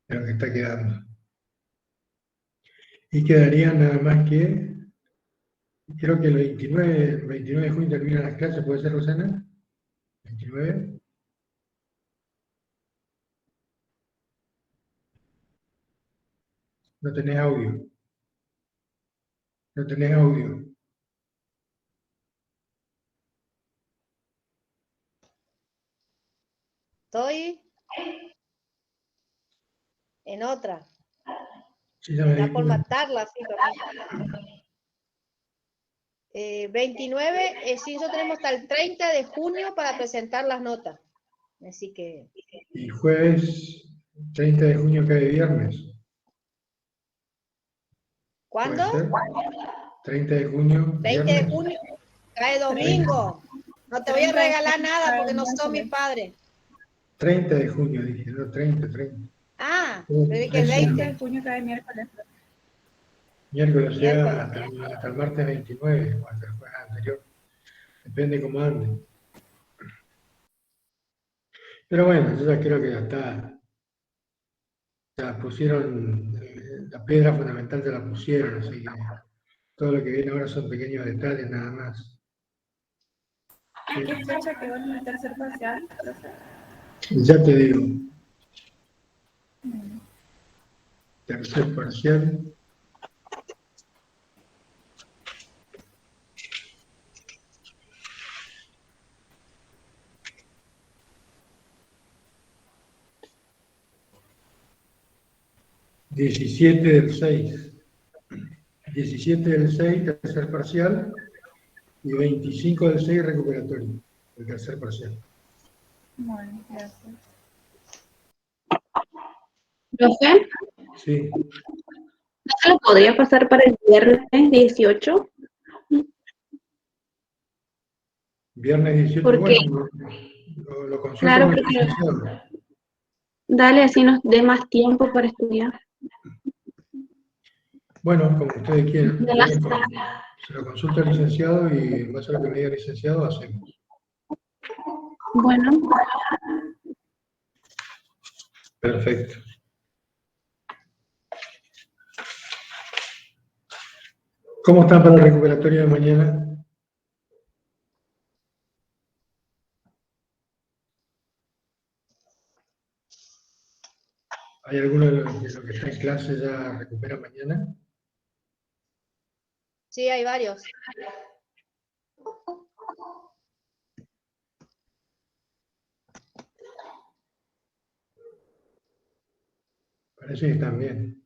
de lo que está quedando. Y quedaría nada más que, creo que el 29 de junio terminan las clases, ¿puede ser, Rosana? 29. No tenés audio. No tenés audio. Estoy en otra. Sí, ya me di Está por cuenta. matarla, sí, 29, sí, nosotros tenemos hasta el 30 de junio para presentar las notas. Así que... Y jueves 30 de junio cae viernes. ¿Cuándo? ¿Puede ser? 30 de junio, 20 de viernes. junio, cae domingo. No te voy a regalar nada porque no sos mi padre. 30 de junio, dije, no, 30. Ah, pero que Ahí es sí, 20. De junio cae miércoles. miércoles, o sea, Miércoles. hasta el martes 29, o hasta el jueves anterior. Depende cómo anden. Pero bueno, yo ya creo que ya está. Ya pusieron, la piedra fundamental ya la pusieron, así que todo lo que viene ahora son pequeños detalles nada más. ¿A qué fecha quedó en el tercer parcial? Ya te digo, tercer parcial, diecisiete del 6, 17 del 6, tercer parcial, y 25 del 6, recuperatorio, el tercer parcial. Bueno, gracias. Profe, Sí, ¿no se lo podría pasar para el viernes 18? viernes 18, Porque, bueno, lo consulto claro, con el porque licenciado. dale, así nos dé más tiempo para estudiar. Bueno, como ustedes quieran, De yo las- se lo consulto al licenciado y en base a lo que me diga el licenciado hacemos. Bueno, Perfecto. ¿Cómo están para el recuperatorio de mañana? ¿Hay alguno de los que está en clase ya recupera mañana? Sí, hay varios. Parece que están bien.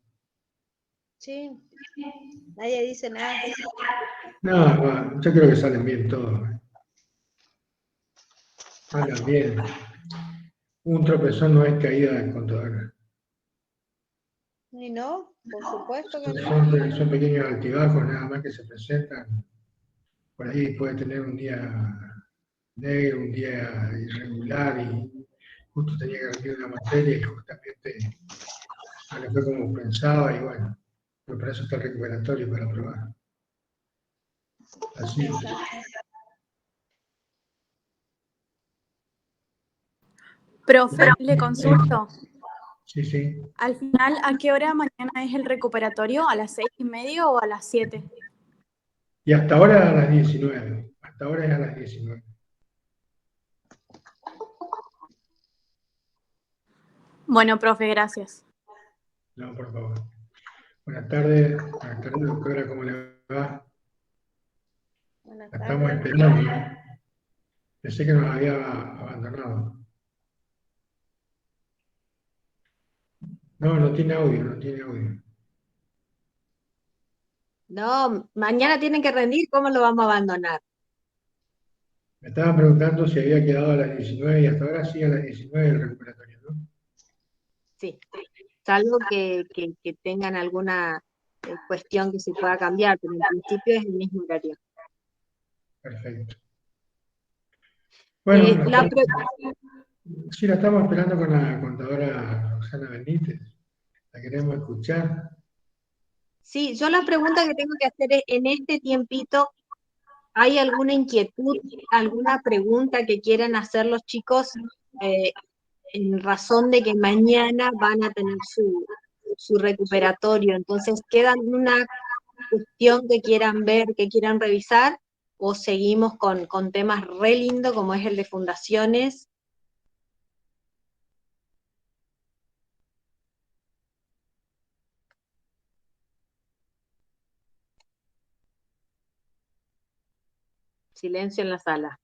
Sí, nadie dice nada. No, yo creo que salen bien todos. Andan bien. Un tropezón no es caída del contador. Y no, por supuesto que no. Son pequeños altibajos nada más que se presentan. Por ahí puede tener un día negro, un día irregular y justo tenía que rendir una materia y justamente no le fue como pensaba y bueno, pero para eso está el recuperatorio para probar. Así es. Profe, le consulto. Sí, sí. Al final, ¿a qué hora mañana es el recuperatorio? ¿A las 6:30 o a las 7? Y hasta ahora a las 19. Hasta ahora es a las 19. Bueno, profe, gracias. No, por favor. Buenas tardes, doctora, ¿cómo le va? Buenas La estamos tardes. esperando, ¿no? Pensé que nos había abandonado. No, no tiene audio, no tiene audio. No, mañana tienen que rendir, ¿cómo lo vamos a abandonar? Me estaban preguntando si había quedado a las 19 y hasta ahora sí a las 19 el recuperatorio, ¿no? Sí, salvo que tengan alguna cuestión que se pueda cambiar, pero en principio es el mismo horario. Perfecto. Bueno, sí, la estamos esperando con la contadora Roxana Benítez. La queremos escuchar. Sí, yo la pregunta que tengo que hacer es, en este tiempito, ¿hay alguna inquietud, alguna pregunta que quieran hacer los chicos en razón de que mañana van a tener su recuperatorio. Entonces, ¿queda una cuestión que quieran ver, que quieran revisar, o seguimos con temas re lindo como es el de fundaciones? Silencio en la sala.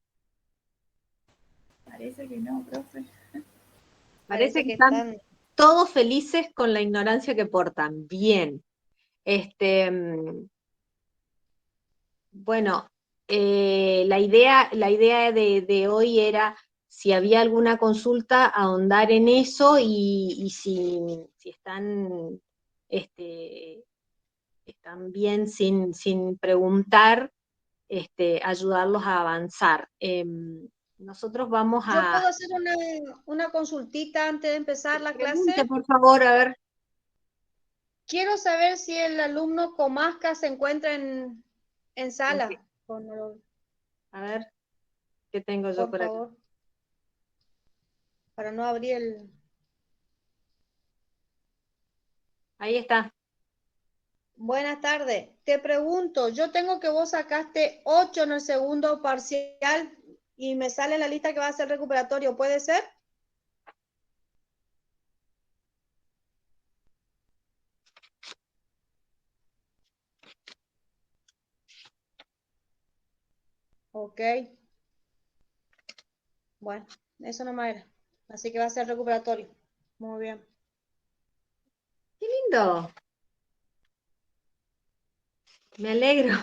Parece que no, profe. Parece que que están todos felices con la ignorancia que portan. Bien. Bueno, la idea de hoy era, si había alguna consulta, ahondar en eso, y si están, están bien sin preguntar, ayudarlos a avanzar. Nosotros vamos ¿Yo a... puedo hacer una consultita antes de empezar la Pregunte, clase? por favor, a ver. Quiero saber si el alumno Comasca se encuentra en sala. A ver, ¿qué tengo yo Por por acá? favor. Para no abrir el... Ahí está. Buenas tardes. Te pregunto, yo tengo que vos sacaste 8 en el segundo parcial y me sale en la lista que va a ser recuperatorio. ¿Puede ser? Ok. Bueno, eso no me era. Así que va a ser recuperatorio. Muy bien. ¡Qué lindo! Me alegro.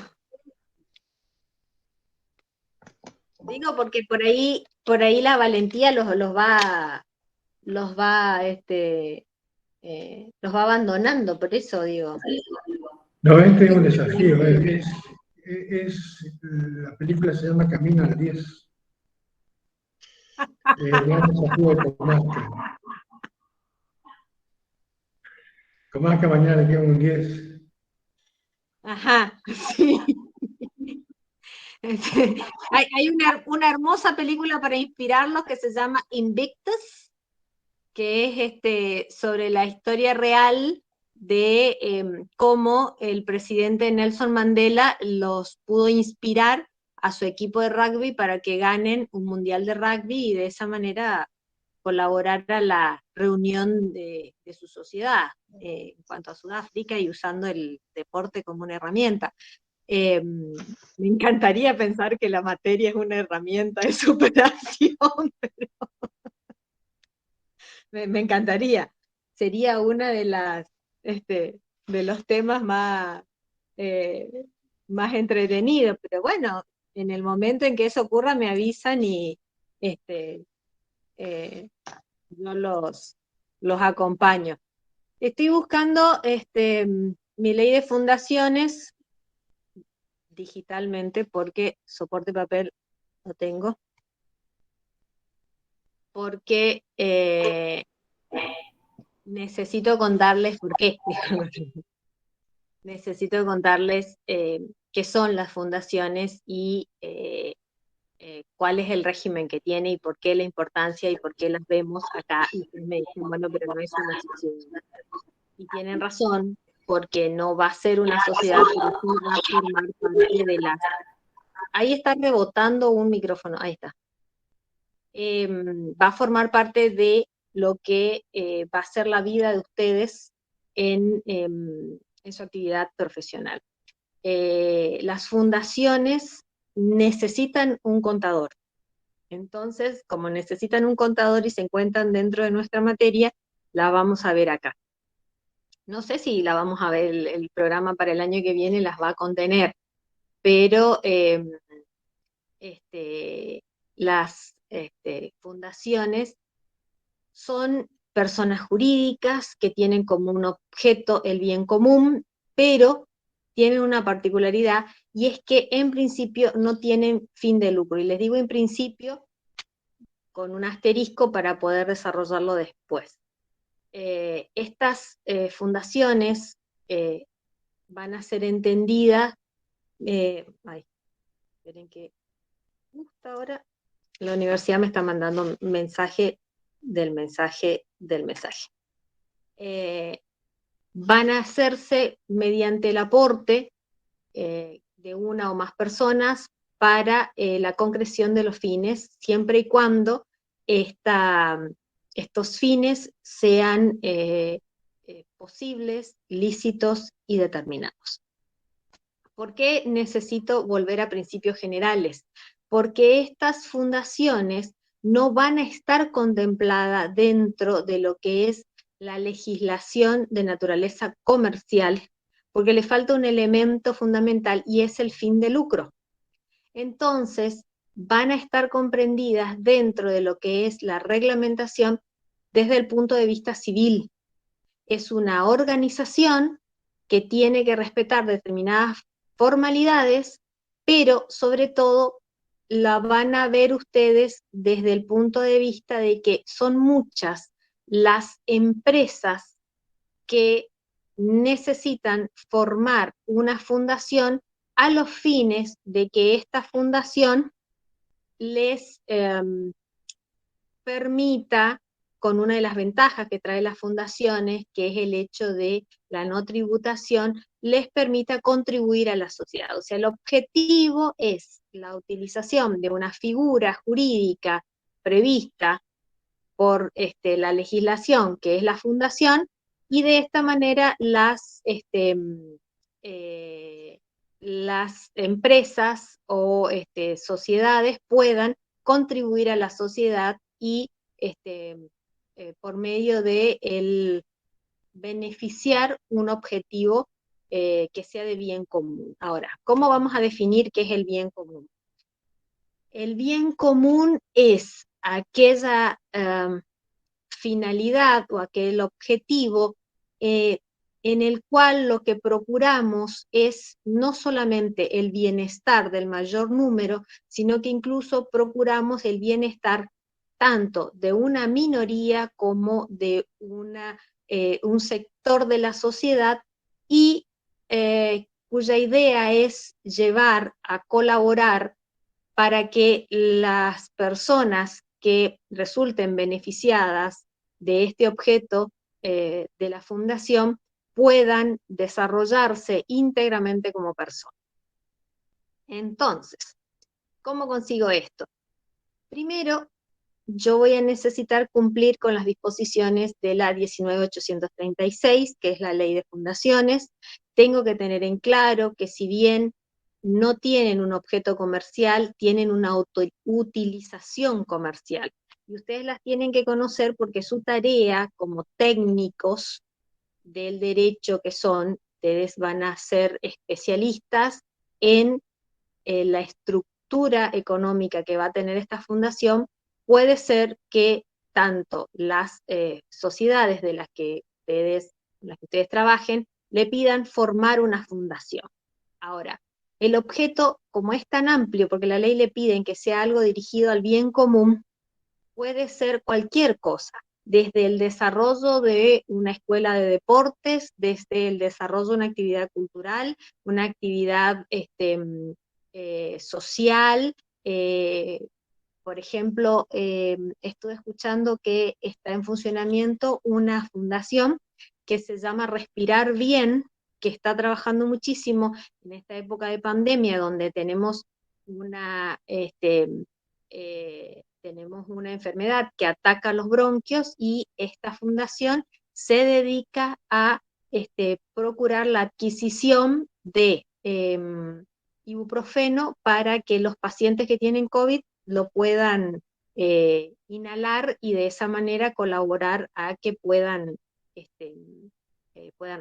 Digo porque por ahí la valentía los va abandonando, por eso digo. No, este es un desafío. La película se llama Camino al 10. El gran desafío de Comasca. Comasca mañana le queda un 10. Ajá, sí. Hay una hermosa película para inspirarlos que se llama Invictus, que es sobre la historia real de cómo el presidente Nelson Mandela los pudo inspirar a su equipo de rugby para que ganen un mundial de rugby, y de esa manera colaborar a la reunión de su sociedad en cuanto a Sudáfrica, y usando el deporte como una herramienta. Me encantaría pensar que la materia es una herramienta de superación, pero me encantaría. Sería una de los temas más entretenidos, pero bueno, en el momento en que eso ocurra me avisan, y este, yo los acompaño. Estoy buscando mi ley de fundaciones digitalmente, porque soporte papel no tengo, porque necesito contarles por qué. Necesito contarles qué son las fundaciones, y cuál es el régimen que tiene, y por qué la importancia, y por qué las vemos acá. Y ustedes me dicen, bueno, pero no es una sociedad. Y tienen razón, porque no va a ser una sociedad, pero sí va a formar parte de las... Ahí está rebotando un micrófono, ahí está. Va a formar parte de lo que va a ser la vida de ustedes en su actividad profesional. Las fundaciones necesitan un contador. Entonces, como necesitan un contador y se encuentran dentro de nuestra materia, la vamos a ver acá. No sé si la vamos a ver, el programa para el año que viene las va a contener, pero las fundaciones son personas jurídicas que tienen como un objeto el bien común, pero tienen una particularidad, y es que en principio no tienen fin de lucro. Y les digo en principio con un asterisco para poder desarrollarlo después. Estas fundaciones van a ser entendidas, esperen que justo ahora la universidad me está mandando un mensaje del mensaje van a hacerse mediante el aporte de una o más personas para la concreción de los fines, siempre y cuando estos fines sean posibles, lícitos y determinados. ¿Por qué necesito volver a principios generales? Porque estas fundaciones no van a estar contempladas dentro de lo que es la legislación de naturaleza comercial, porque le falta un elemento fundamental y es el fin de lucro. Entonces, van a estar comprendidas dentro de lo que es la reglamentación desde el punto de vista civil. Es una organización que tiene que respetar determinadas formalidades, pero sobre todo la van a ver ustedes desde el punto de vista de que son muchas las empresas que necesitan formar una fundación a los fines de que esta fundación les permita, con una de las ventajas que trae las fundaciones, que es el hecho de la no tributación, les permita contribuir a la sociedad. O sea, el objetivo es la utilización de una figura jurídica prevista por la legislación, que es la fundación, y de esta manera las empresas o sociedades puedan contribuir a la sociedad y por medio de el beneficiar un objetivo que sea de bien común. Ahora, ¿cómo vamos a definir qué es el bien común? El bien común es aquella finalidad o aquel objetivo en el cual lo que procuramos es no solamente el bienestar del mayor número, sino que incluso procuramos el bienestar tanto de una minoría como de un sector de la sociedad y cuya idea es llevar a colaborar para que las personas que resulten beneficiadas de este objeto de la fundación puedan desarrollarse íntegramente como personas. Entonces, ¿cómo consigo esto? Primero, yo voy a necesitar cumplir con las disposiciones de la 19.836, que es la ley de fundaciones. Tengo que tener en claro que si bien no tienen un objeto comercial, tienen una utilización comercial. Y ustedes las tienen que conocer porque su tarea como técnicos del derecho que son, ustedes van a ser especialistas en la estructura económica que va a tener esta fundación. Puede ser que tanto las sociedades de las que ustedes trabajen le pidan formar una fundación. Ahora, el objeto, como es tan amplio, porque la ley le pide que sea algo dirigido al bien común, puede ser cualquier cosa, desde el desarrollo de una escuela de deportes, desde el desarrollo de una actividad cultural, una actividad social. Por ejemplo, estuve escuchando que está en funcionamiento una fundación que se llama Respirar Bien, que está trabajando muchísimo en esta época de pandemia, donde tenemos una enfermedad que ataca los bronquios, y esta fundación se dedica a procurar la adquisición de ibuprofeno para que los pacientes que tienen COVID lo puedan inhalar y de esa manera colaborar a que puedan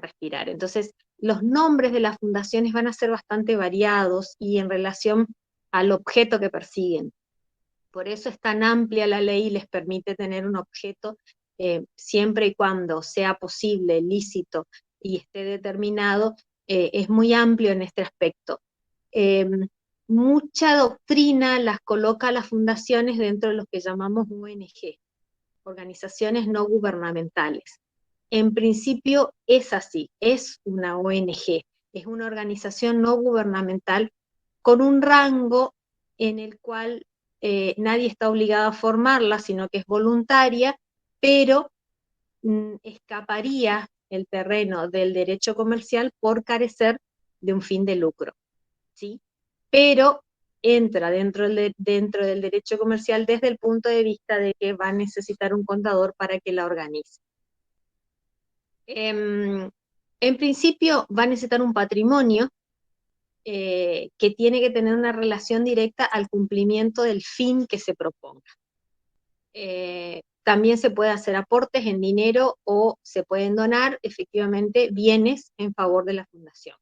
respirar. Entonces, los nombres de las fundaciones van a ser bastante variados y en relación al objeto que persiguen. Por eso es tan amplia la ley y les permite tener un objeto siempre y cuando sea posible, lícito y esté determinado. Es muy amplio en este aspecto. Mucha doctrina las coloca a las fundaciones dentro de los que llamamos ONG, organizaciones no gubernamentales. En principio es así, es una ONG, es una organización no gubernamental con un rango en el cual nadie está obligado a formarla, sino que es voluntaria pero escaparía el terreno del derecho comercial por carecer de un fin de lucro, ¿sí? Pero entra dentro del derecho comercial desde el punto de vista de que va a necesitar un contador para que la organice. En principio va a necesitar un patrimonio que tiene que tener una relación directa al cumplimiento del fin que se proponga. También se puede hacer aportes en dinero o se pueden donar efectivamente bienes en favor de la fundación.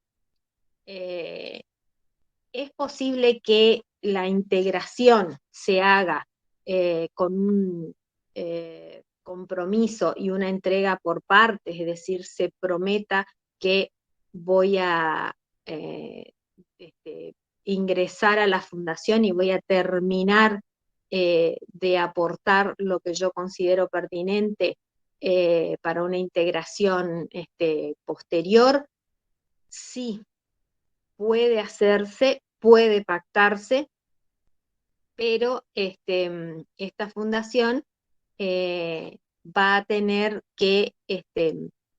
Es posible que la integración se haga con un compromiso y una entrega por partes, es decir, se prometa que voy a ingresar a la fundación y voy a terminar de aportar lo que yo considero pertinente para una integración posterior. Sí, puede hacerse, puede pactarse, pero esta fundación va a tener que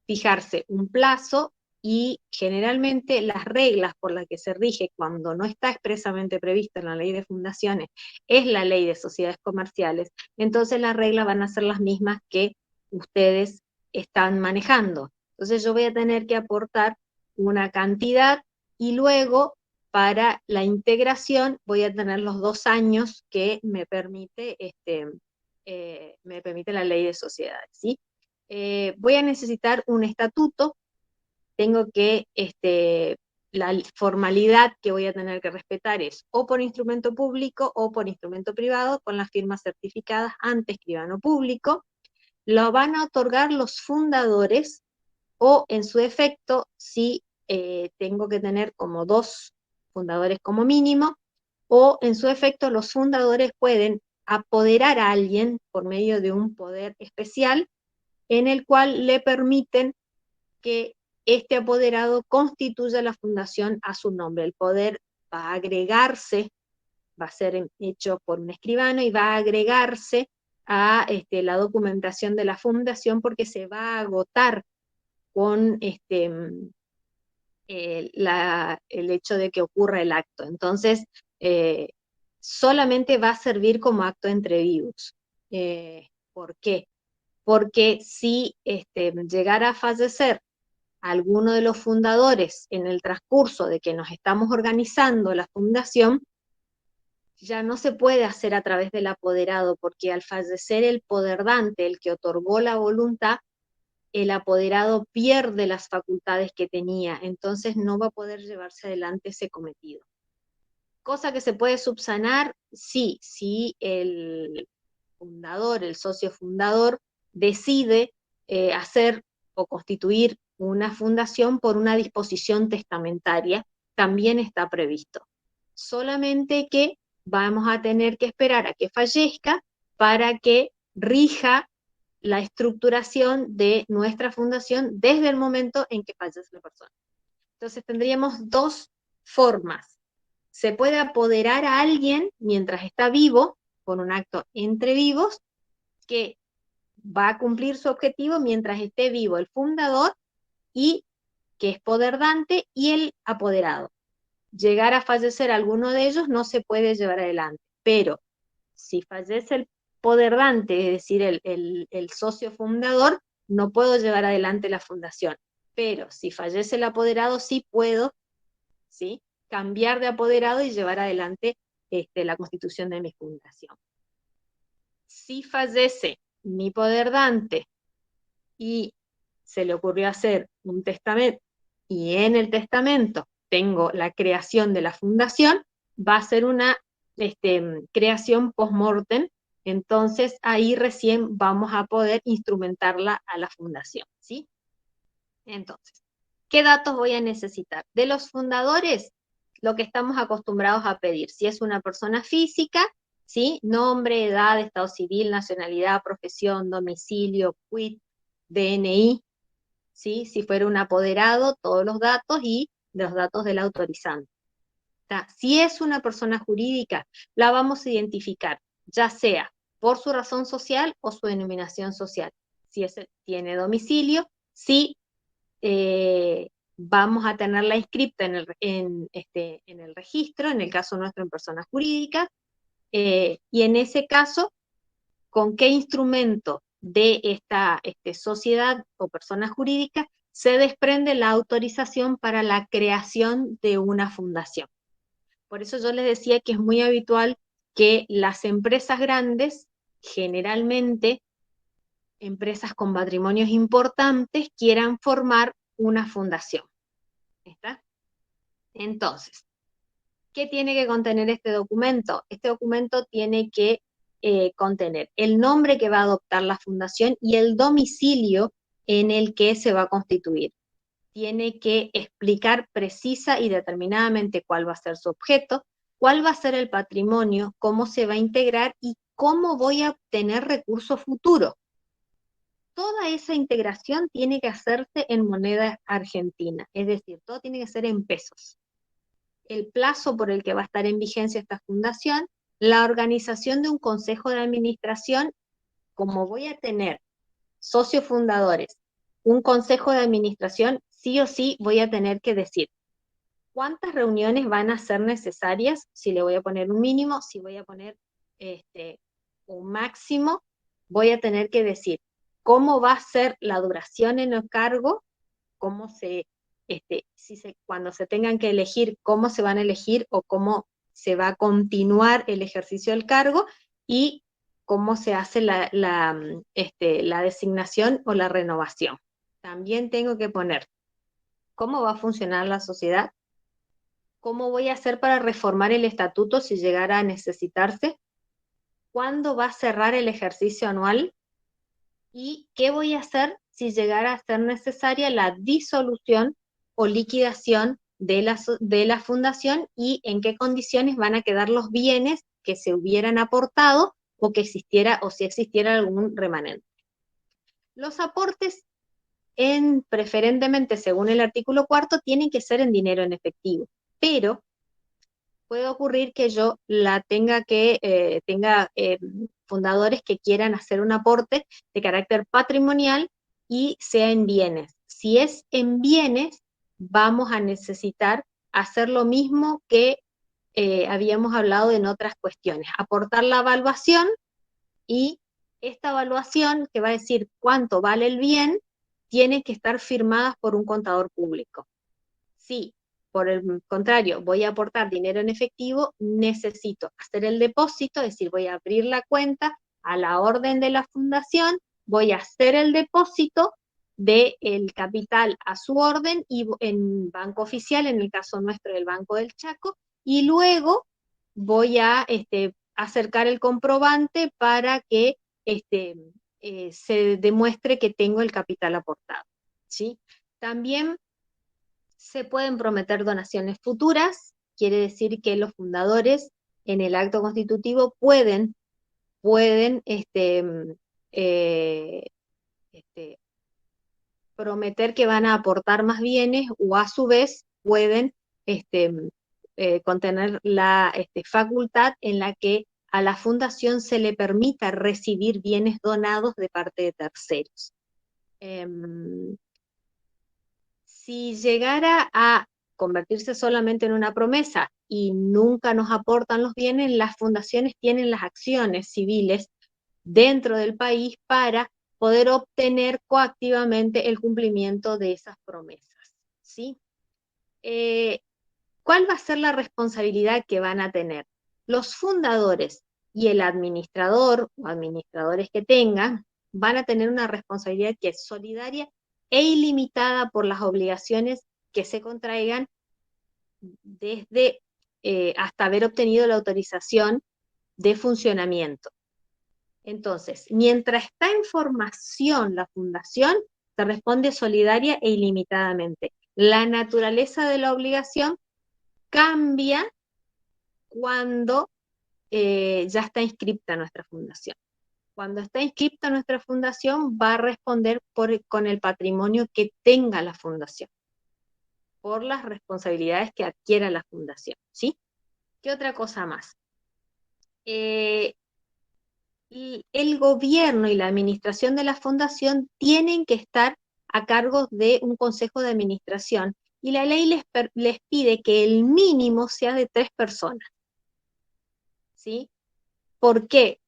fijarse un plazo y generalmente las reglas por las que se rige cuando no está expresamente prevista en la ley de fundaciones es la ley de sociedades comerciales, entonces las reglas van a ser las mismas que ustedes están manejando. Entonces yo voy a tener que aportar una cantidad y luego para la integración voy a tener los 2 años que me permite la ley de sociedades, ¿sí? Voy a necesitar un estatuto, tengo que, la formalidad que voy a tener que respetar es o por instrumento público o por instrumento privado con las firmas certificadas ante escribano público. Lo van a otorgar los fundadores o en su defecto, si tengo que tener como 2 fundadores como mínimo, o en su efecto los fundadores pueden apoderar a alguien por medio de un poder especial en el cual le permiten que este apoderado constituya la fundación a su nombre. El poder va a agregarse, va a ser hecho por un escribano y va a agregarse a la documentación de la fundación porque se va a agotar con el hecho de que ocurra el acto. Entonces, solamente va a servir como acto entre vivos. ¿Por qué? Porque si llegara a fallecer alguno de los fundadores en el transcurso de que nos estamos organizando la fundación, ya no se puede hacer a través del apoderado, porque al fallecer el poderdante, el que otorgó la voluntad, el apoderado pierde las facultades que tenía, entonces no va a poder llevarse adelante ese cometido. Cosa que se puede subsanar, sí, si el fundador, el socio fundador, decide hacer o constituir una fundación por una disposición testamentaria, también está previsto. Solamente que vamos a tener que esperar a que fallezca para que rija la estructuración de nuestra fundación desde el momento en que fallece la persona. Entonces tendríamos 2 formas. Se puede apoderar a alguien mientras está vivo, por un acto entre vivos, que va a cumplir su objetivo mientras esté vivo el fundador, y que es poderdante, y el apoderado. Llegar a fallecer alguno de ellos no se puede llevar adelante, pero si fallece el poderdante, es decir, el socio fundador, no puedo llevar adelante la fundación. Pero si fallece el apoderado, sí puedo, ¿sí?, cambiar de apoderado y llevar adelante la constitución de mi fundación. Si fallece mi poderdante y se le ocurrió hacer un testamento, y en el testamento tengo la creación de la fundación, va a ser una creación post-mortem, entonces ahí recién vamos a poder instrumentarla a la fundación, ¿sí? Entonces, ¿qué datos voy a necesitar? De los fundadores, lo que estamos acostumbrados a pedir. Si es una persona física, ¿sí?, nombre, edad, estado civil, nacionalidad, profesión, domicilio, quit, DNI, ¿sí? Si fuera un apoderado, todos los datos y los datos del autorizante. Si es una persona jurídica, la vamos a identificar, ya sea por su razón social o su denominación social. Si tiene domicilio, si vamos a tenerla inscripta en el registro, en el caso nuestro en personas jurídicas, y en ese caso, ¿con qué instrumento de esta sociedad o persona jurídica se desprende la autorización para la creación de una fundación? Por eso yo les decía que es muy habitual que las empresas grandes, generalmente empresas con patrimonios importantes, quieran formar una fundación. ¿Está? Entonces, ¿qué tiene que contener este documento? Este documento tiene que contener el nombre que va a adoptar la fundación y el domicilio en el que se va a constituir. Tiene que explicar precisa y determinadamente cuál va a ser su objeto, cuál va a ser el patrimonio, cómo se va a integrar y cómo voy a obtener recursos futuros. Toda esa integración tiene que hacerse en moneda argentina, es decir, todo tiene que ser en pesos. El plazo por el que va a estar en vigencia esta fundación, la organización de un consejo de administración, como voy a tener socios fundadores, un consejo de administración, sí o sí voy a tener que decir cuántas reuniones van a ser necesarias, si le voy a poner un mínimo, si voy a poner un máximo, voy a tener que decir cómo va a ser la duración en el cargo, cómo cuando se tengan que elegir, cómo se van a elegir o cómo se va a continuar el ejercicio del cargo y cómo se hace la designación o la renovación. También tengo que poner cómo va a funcionar la sociedad, cómo voy a hacer para reformar el estatuto si llegara a necesitarse, cuándo va a cerrar el ejercicio anual y qué voy a hacer si llegara a ser necesaria la disolución o liquidación de la fundación y en qué condiciones van a quedar los bienes que se hubieran aportado o que existiera o si existiera algún remanente. Los aportes, preferentemente según el artículo 4, tienen que ser en dinero en efectivo, pero puede ocurrir que yo tenga fundadores que quieran hacer un aporte de carácter patrimonial y sea en bienes. Si es en bienes, vamos a necesitar hacer lo mismo que habíamos hablado en otras cuestiones, aportar la evaluación y esta evaluación que va a decir cuánto vale el bien, tiene que estar firmada por un contador público. Sí. Por el contrario, voy a aportar dinero en efectivo, necesito hacer el depósito, es decir, voy a abrir la cuenta a la orden de la fundación, voy a hacer el depósito del capital a su orden y en banco oficial, en el caso nuestro del Banco del Chaco, y luego voy a acercar el comprobante para que se demuestre que tengo el capital aportado, ¿sí? También se pueden prometer donaciones futuras, quiere decir que los fundadores en el acto constitutivo pueden prometer que van a aportar más bienes o a su vez pueden contener la facultad en la que a la fundación se le permita recibir bienes donados de parte de terceros. Si llegara a convertirse solamente en una promesa y nunca nos aportan los bienes, las fundaciones tienen las acciones civiles dentro del país para poder obtener coactivamente el cumplimiento de esas promesas, ¿sí? ¿Cuál va a ser la responsabilidad que van a tener? Los fundadores y el administrador o administradores que tengan van a tener una responsabilidad que es solidaria e ilimitada por las obligaciones que se contraigan desde hasta haber obtenido la autorización de funcionamiento. Entonces, mientras está en formación la fundación, se responde solidaria e ilimitadamente. La naturaleza de la obligación cambia cuando ya está inscripta nuestra fundación. Cuando está inscripta nuestra fundación, va a responder con el patrimonio que tenga la fundación, por las responsabilidades que adquiera la fundación, ¿sí? ¿Qué otra cosa más? el gobierno y la administración de la fundación tienen que estar a cargo de un consejo de administración, y la ley les pide que el mínimo sea de 3 personas. ¿Sí? ¿Por qué?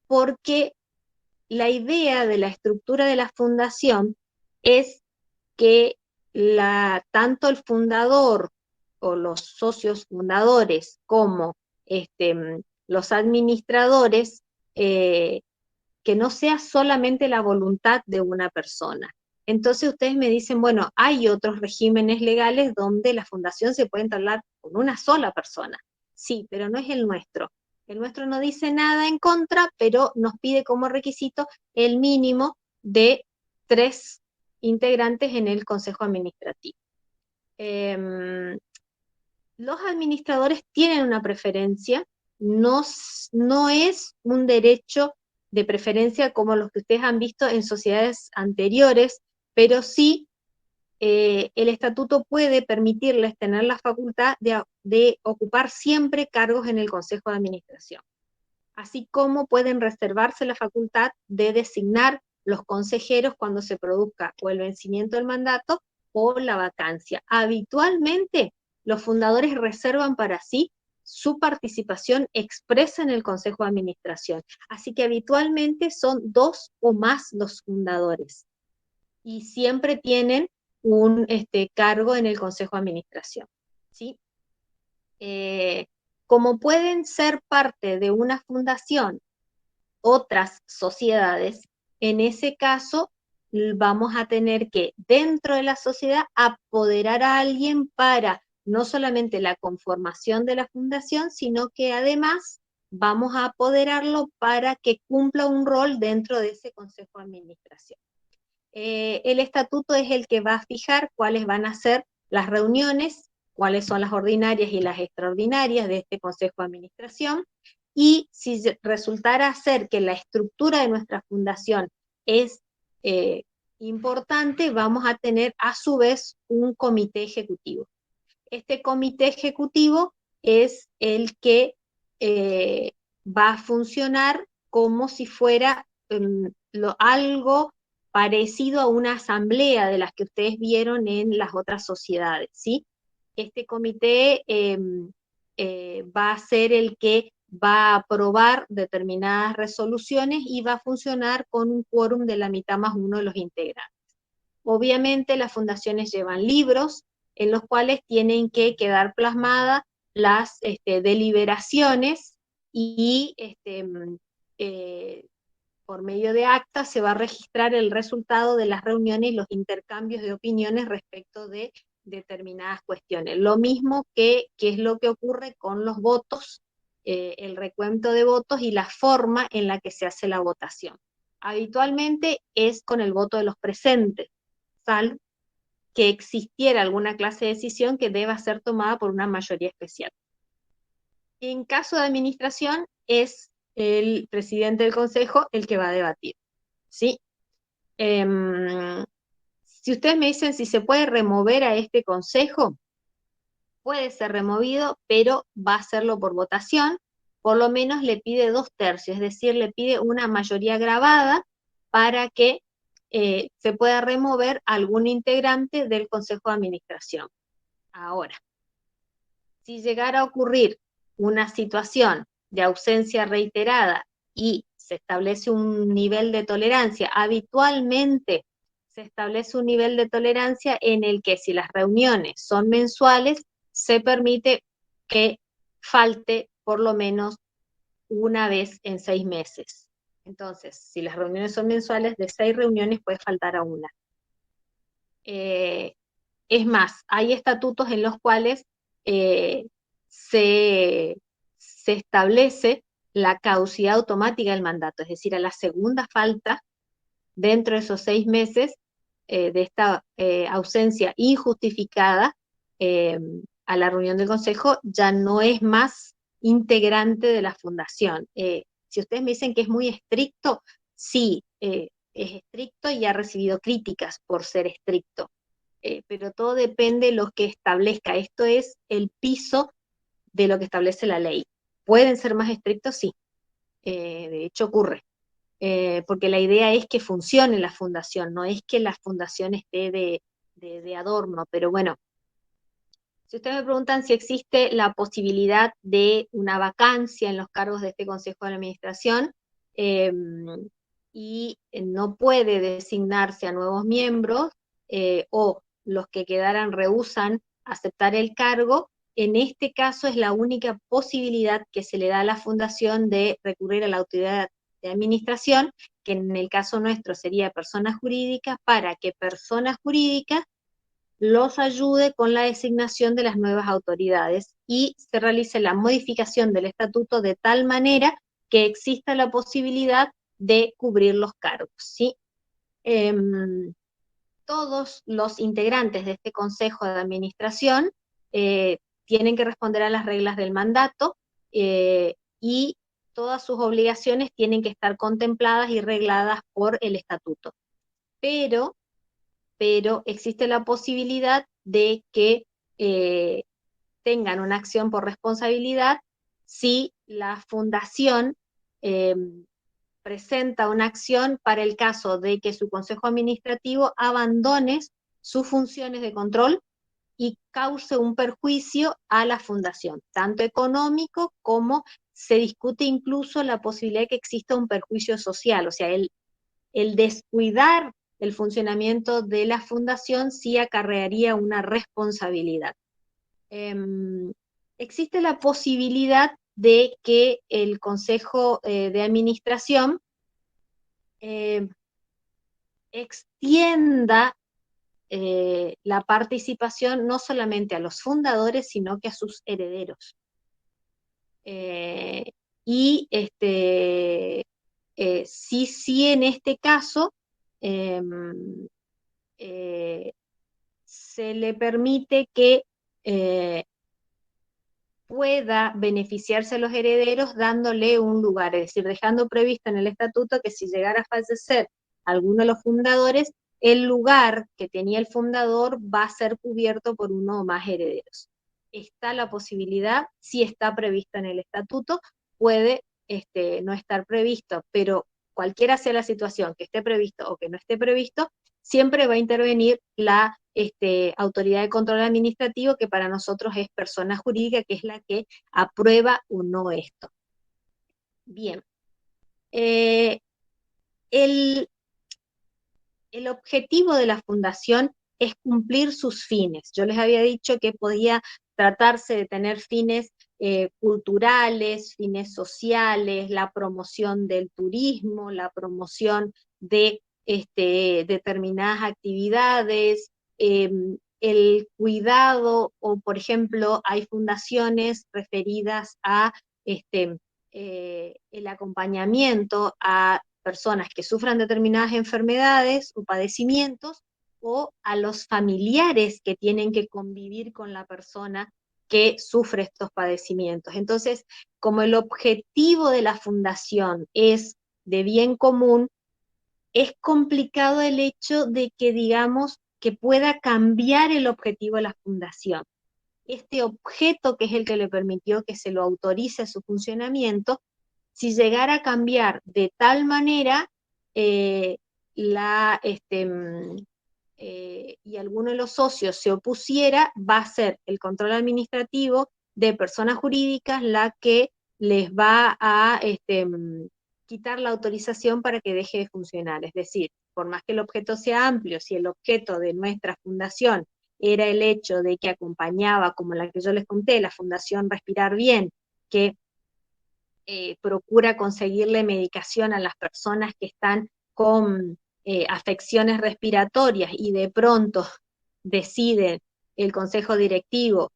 Porque la idea de la estructura de la fundación es que tanto el fundador o los socios fundadores como los administradores, que no sea solamente la voluntad de una persona. Entonces ustedes me dicen, bueno, hay otros regímenes legales donde la fundación se puede entablar con una sola persona. Sí, pero no es el nuestro. El nuestro no dice nada en contra, pero nos pide como requisito el mínimo de 3 integrantes en el consejo administrativo. Los administradores tienen una preferencia, no es un derecho de preferencia como los que ustedes han visto en sociedades anteriores, pero sí el estatuto puede permitirles tener la facultad de ocupar siempre cargos en el consejo de administración, así como pueden reservarse la facultad de designar los consejeros cuando se produzca o el vencimiento del mandato o la vacancia. Habitualmente, los fundadores reservan para sí su participación expresa en el consejo de administración, así que habitualmente son 2 o más los fundadores, y siempre tienen un cargo en el consejo de administración, ¿sí? Como pueden ser parte de una fundación otras sociedades, en ese caso vamos a tener que dentro de la sociedad apoderar a alguien para no solamente la conformación de la fundación, sino que además vamos a apoderarlo para que cumpla un rol dentro de ese consejo de administración. El estatuto es el que va a fijar cuáles van a ser las reuniones, cuáles son las ordinarias y las extraordinarias de este consejo de administración, y si resultara ser que la estructura de nuestra fundación es importante, vamos a tener a su vez un comité ejecutivo. Este comité ejecutivo es el que va a funcionar como si fuera algo parecido a una asamblea de las que ustedes vieron en las otras sociedades, ¿sí? Este comité va a ser el que va a aprobar determinadas resoluciones y va a funcionar con un quórum de la mitad más uno de los integrantes. Obviamente las fundaciones llevan libros en los cuales tienen que quedar plasmadas las deliberaciones, y por medio de actas se va a registrar el resultado de las reuniones y los intercambios de opiniones respecto de determinadas cuestiones. Lo mismo que es lo que ocurre con los votos, el recuento de votos y la forma en la que se hace la votación. Habitualmente es con el voto de los presentes, salvo que existiera alguna clase de decisión que deba ser tomada por una mayoría especial. En caso de administración, es el presidente del consejo el que va a debatir, ¿sí? Si ustedes me dicen si se puede remover a este consejo, puede ser removido, pero va a hacerlo por votación. Por lo menos le pide 2/3, es decir, le pide una mayoría agravada para que se pueda remover algún integrante del consejo de administración. Ahora, si llegara a ocurrir una situación de ausencia reiterada y se establece un nivel de tolerancia, habitualmente se establece un nivel de tolerancia en el que si las reuniones son mensuales, se permite que falte por lo menos una vez en 6 meses. Entonces, si las reuniones son mensuales, de 6 reuniones puede faltar a una. Es más, hay estatutos en los cuales se establece la caducidad automática del mandato, es decir, a la segunda falta, dentro de esos 6 meses de esta ausencia injustificada a la reunión del consejo, ya no es más integrante de la fundación. Si ustedes me dicen que es muy estricto, sí, es estricto y ha recibido críticas por ser estricto. Pero todo depende de lo que establezca. Esto es el piso de lo que establece la ley. ¿Pueden ser más estrictos? Sí. De hecho ocurre. porque la idea es que funcione la fundación, no es que la fundación esté de adorno, pero bueno, si ustedes me preguntan si existe la posibilidad de una vacancia en los cargos de este Consejo de Administración, y no puede designarse a nuevos miembros, o los que quedaran rehúsan aceptar el cargo, en este caso es la única posibilidad que se le da a la fundación de recurrir a la autoridad de administración, que en el caso nuestro sería personas jurídicas, para que personas jurídicas los ayude con la designación de las nuevas autoridades y se realice la modificación del estatuto de tal manera que exista la posibilidad de cubrir los cargos, ¿sí? Todos los integrantes de este Consejo de Administración tienen que responder a las reglas del mandato, y todas sus obligaciones tienen que estar contempladas y regladas por el estatuto. Pero existe la posibilidad de que tengan una acción por responsabilidad si la fundación presenta una acción para el caso de que su consejo administrativo abandone sus funciones de control y cause un perjuicio a la fundación, tanto económico como se discute incluso la posibilidad de que exista un perjuicio social, o sea, el descuidar el funcionamiento de la fundación sí acarrearía una responsabilidad. Existe la posibilidad de que el Consejo de Administración extienda la participación no solamente a los fundadores, sino que a sus herederos. Y sí en este caso se le permite que pueda beneficiarse a los herederos dándole un lugar, es decir, dejando previsto en el estatuto que si llegara a fallecer alguno de los fundadores, el lugar que tenía el fundador va a ser cubierto por uno o más herederos. Está la posibilidad, si está previsto en el estatuto, puede no estar previsto, pero cualquiera sea la situación, que esté previsto o que no esté previsto, siempre va a intervenir la autoridad de control administrativo, que para nosotros es persona jurídica, que es la que aprueba o no esto. Bien. El objetivo de la fundación es cumplir sus fines. Yo les había dicho que podía tratarse de tener fines culturales, fines sociales, la promoción del turismo, la promoción de determinadas actividades, el cuidado, o por ejemplo, hay fundaciones referidas a el acompañamiento a personas que sufran determinadas enfermedades o padecimientos, o a los familiares que tienen que convivir con la persona que sufre estos padecimientos. Entonces, como el objetivo de la fundación es de bien común, es complicado el hecho de que, digamos, que pueda cambiar el objetivo de la fundación. Este objeto, que es el que le permitió que se lo autorice su funcionamiento, si llegara a cambiar de tal manera y alguno de los socios se opusiera, va a ser el control administrativo de personas jurídicas la que les va a quitar la autorización para que deje de funcionar. Es decir, por más que el objeto sea amplio, si el objeto de nuestra fundación era el hecho de que acompañaba, como la que yo les conté, la Fundación Respirar Bien, que procura conseguirle medicación a las personas que están con afecciones respiratorias, y de pronto deciden el consejo directivo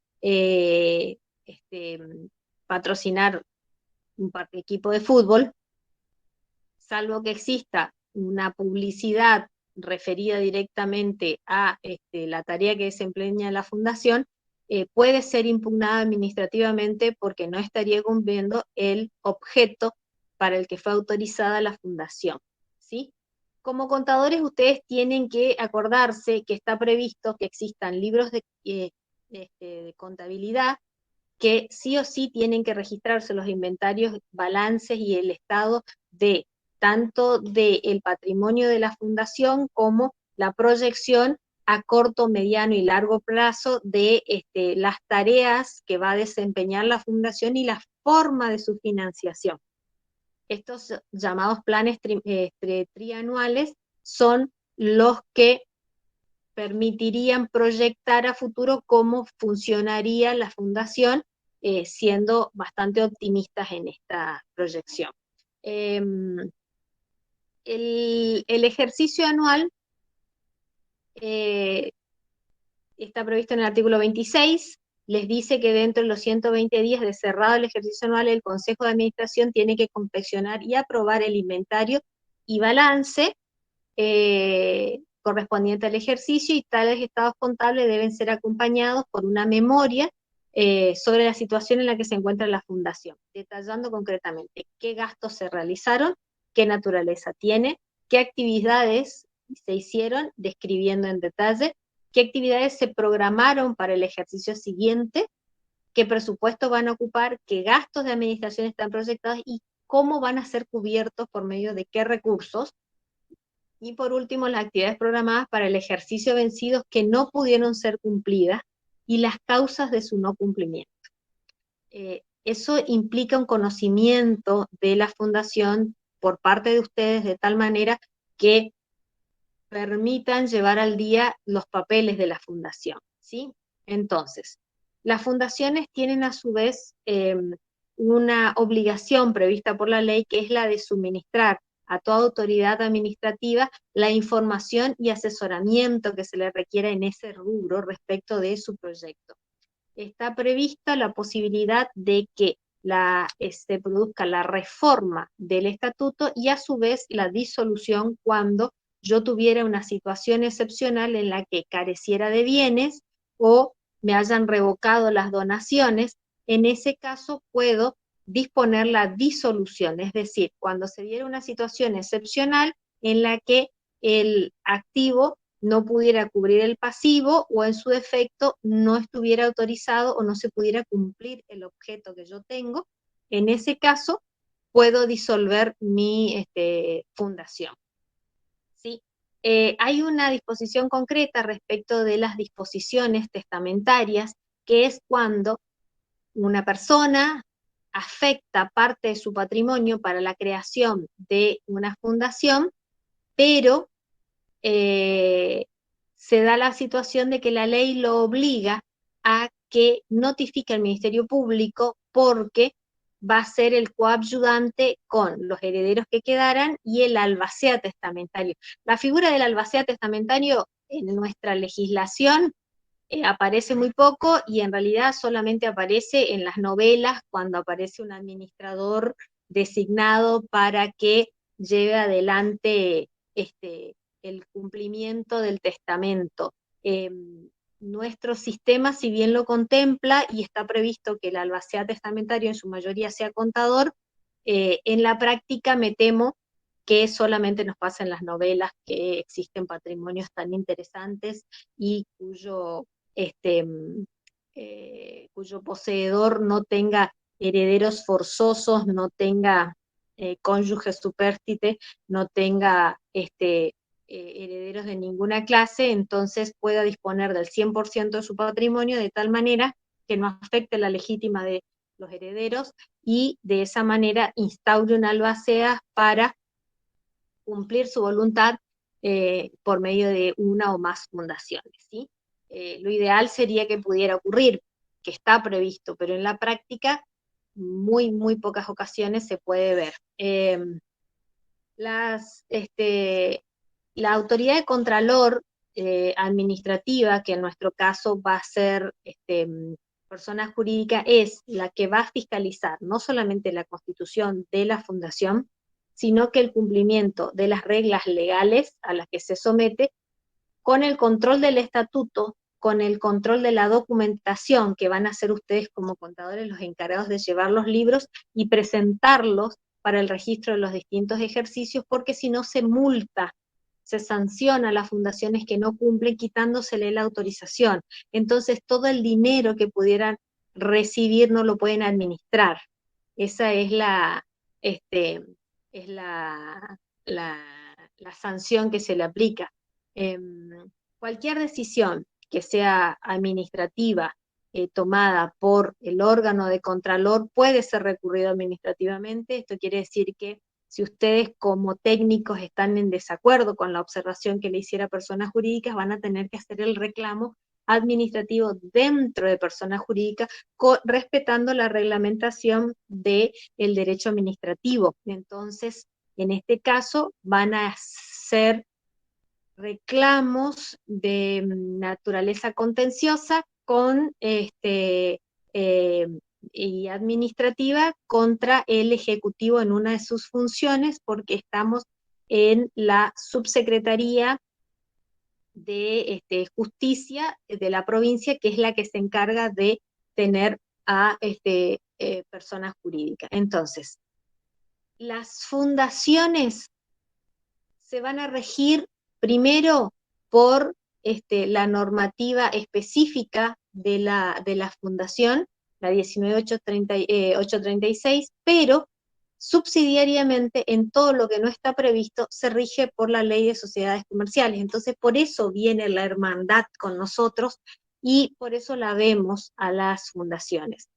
patrocinar un equipo de fútbol, salvo que exista una publicidad referida directamente a la tarea que desempeña la fundación, puede ser impugnada administrativamente porque no estaría cumpliendo el objeto para el que fue autorizada la fundación, ¿sí? Como contadores, ustedes tienen que acordarse que está previsto que existan libros de contabilidad que sí o sí tienen que registrarse los inventarios, balances y el estado de tanto del patrimonio de la fundación como la proyección a corto, mediano y largo plazo de las tareas que va a desempeñar la fundación y la forma de su financiación. Estos llamados planes trianuales son los que permitirían proyectar a futuro cómo funcionaría la fundación, siendo bastante optimistas en esta proyección. El ejercicio anual está previsto en el artículo 26, les dice que dentro de los 120 días de cerrado el ejercicio anual, el Consejo de Administración tiene que confeccionar y aprobar el inventario y balance correspondiente al ejercicio, y tales estados contables deben ser acompañados por una memoria sobre la situación en la que se encuentra la fundación, detallando concretamente qué gastos se realizaron, qué naturaleza tiene, qué actividades se hicieron, describiendo en detalle qué actividades se programaron para el ejercicio siguiente, qué presupuestos van a ocupar, qué gastos de administración están proyectados y cómo van a ser cubiertos por medio de qué recursos. Y por último, las actividades programadas para el ejercicio vencidos que no pudieron ser cumplidas y las causas de su no cumplimiento. Eso implica un conocimiento de la fundación por parte de ustedes de tal manera que permitan llevar al día los papeles de la fundación, ¿sí? Entonces, las fundaciones tienen a su vez una obligación prevista por la ley, que es la de suministrar a toda autoridad administrativa la información y asesoramiento que se le requiera en ese rubro respecto de su proyecto. Está prevista la posibilidad de que se produzca la reforma del estatuto y a su vez la disolución cuando yo tuviera una situación excepcional en la que careciera de bienes o me hayan revocado las donaciones. En ese caso puedo disponer la disolución, es decir, cuando se diera una situación excepcional en la que el activo no pudiera cubrir el pasivo o en su defecto no estuviera autorizado o no se pudiera cumplir el objeto que yo tengo, en ese caso puedo disolver mi fundación. ¿Sí? Hay una disposición concreta respecto de las disposiciones testamentarias, que es cuando una persona afecta parte de su patrimonio para la creación de una fundación, pero se da la situación de que la ley lo obliga a que notifique al Ministerio Público porque va a ser el coadyuvante con los herederos que quedaran y el albacea testamentario. La figura del albacea testamentario en nuestra legislación aparece muy poco y en realidad solamente aparece en las novelas cuando aparece un administrador designado para que lleve adelante el cumplimiento del testamento. Nuestro sistema, si bien lo contempla y está previsto que el albacea testamentario en su mayoría sea contador, en la práctica me temo que solamente nos pasa en las novelas que existen patrimonios tan interesantes y cuyo poseedor no tenga herederos forzosos, no tenga cónyuge supérstite, no tenga herederos de ninguna clase, entonces pueda disponer del 100% de su patrimonio de tal manera que no afecte la legítima de los herederos y de esa manera instaure una albacea para cumplir su voluntad por medio de una o más fundaciones, ¿sí? Lo ideal sería que pudiera ocurrir, que está previsto, pero en la práctica muy pocas ocasiones se puede ver. La autoridad de contralor administrativa, que en nuestro caso va a ser persona jurídica, es la que va a fiscalizar no solamente la constitución de la fundación, sino que el cumplimiento de las reglas legales a las que se somete, con el control del estatuto, con el control de la documentación, que van a ser ustedes como contadores los encargados de llevar los libros y presentarlos para el registro de los distintos ejercicios, porque si no se multa, se sanciona a las fundaciones que no cumplen quitándosele la autorización. Entonces todo el dinero que pudieran recibir no lo pueden administrar. Esa es es la sanción que se le aplica. Cualquier decisión que sea administrativa, tomada por el órgano de contralor puede ser recurrido administrativamente. Esto quiere decir que si ustedes como técnicos están en desacuerdo con la observación que le hiciera personas jurídicas, van a tener que hacer el reclamo administrativo dentro de personas jurídicas, respetando la reglamentación del derecho administrativo. Entonces, en este caso, van a ser reclamos de naturaleza contenciosa y administrativa contra el Ejecutivo en una de sus funciones, porque estamos en la subsecretaría de Justicia de la provincia, que es la que se encarga de tener a personas jurídicas. Entonces, las fundaciones se van a regir primero por la normativa específica de la fundación, la 19.836, pero subsidiariamente en todo lo que no está previsto se rige por la ley de sociedades comerciales. Entonces por eso viene la hermandad con nosotros y por eso la vemos a las fundaciones.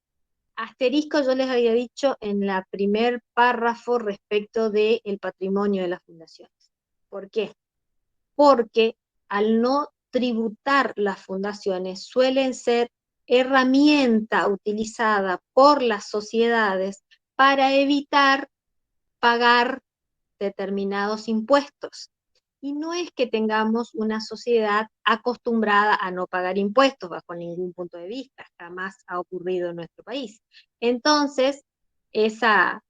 Asterisco, yo les había dicho en la primer párrafo respecto del patrimonio de las fundaciones. ¿Por qué? Porque al no tributar las fundaciones suelen ser herramienta utilizada por las sociedades para evitar pagar determinados impuestos. Y no es que tengamos una sociedad acostumbrada a no pagar impuestos bajo ningún punto de vista, jamás ha ocurrido en nuestro país. Entonces, esa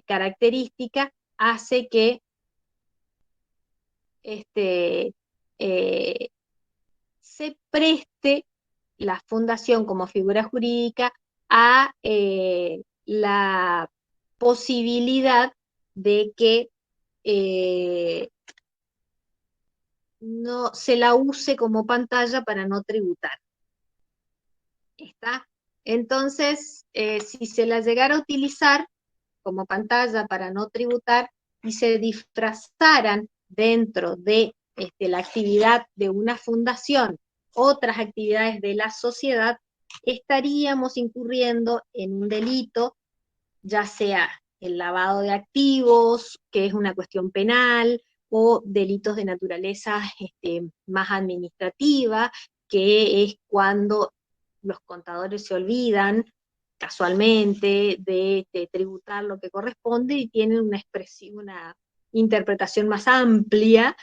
característica hace que se preste la fundación como figura jurídica a la posibilidad de que no se la use como pantalla para no tributar. ¿Está? Entonces, si se la llegara a utilizar como pantalla para no tributar y se disfrazaran dentro de la actividad de una fundación, otras actividades de la sociedad, estaríamos incurriendo en un delito, ya sea el lavado de activos, que es una cuestión penal, o delitos de naturaleza más administrativa, que es cuando los contadores se olvidan casualmente de tributar lo que corresponde y tienen una interpretación más amplia,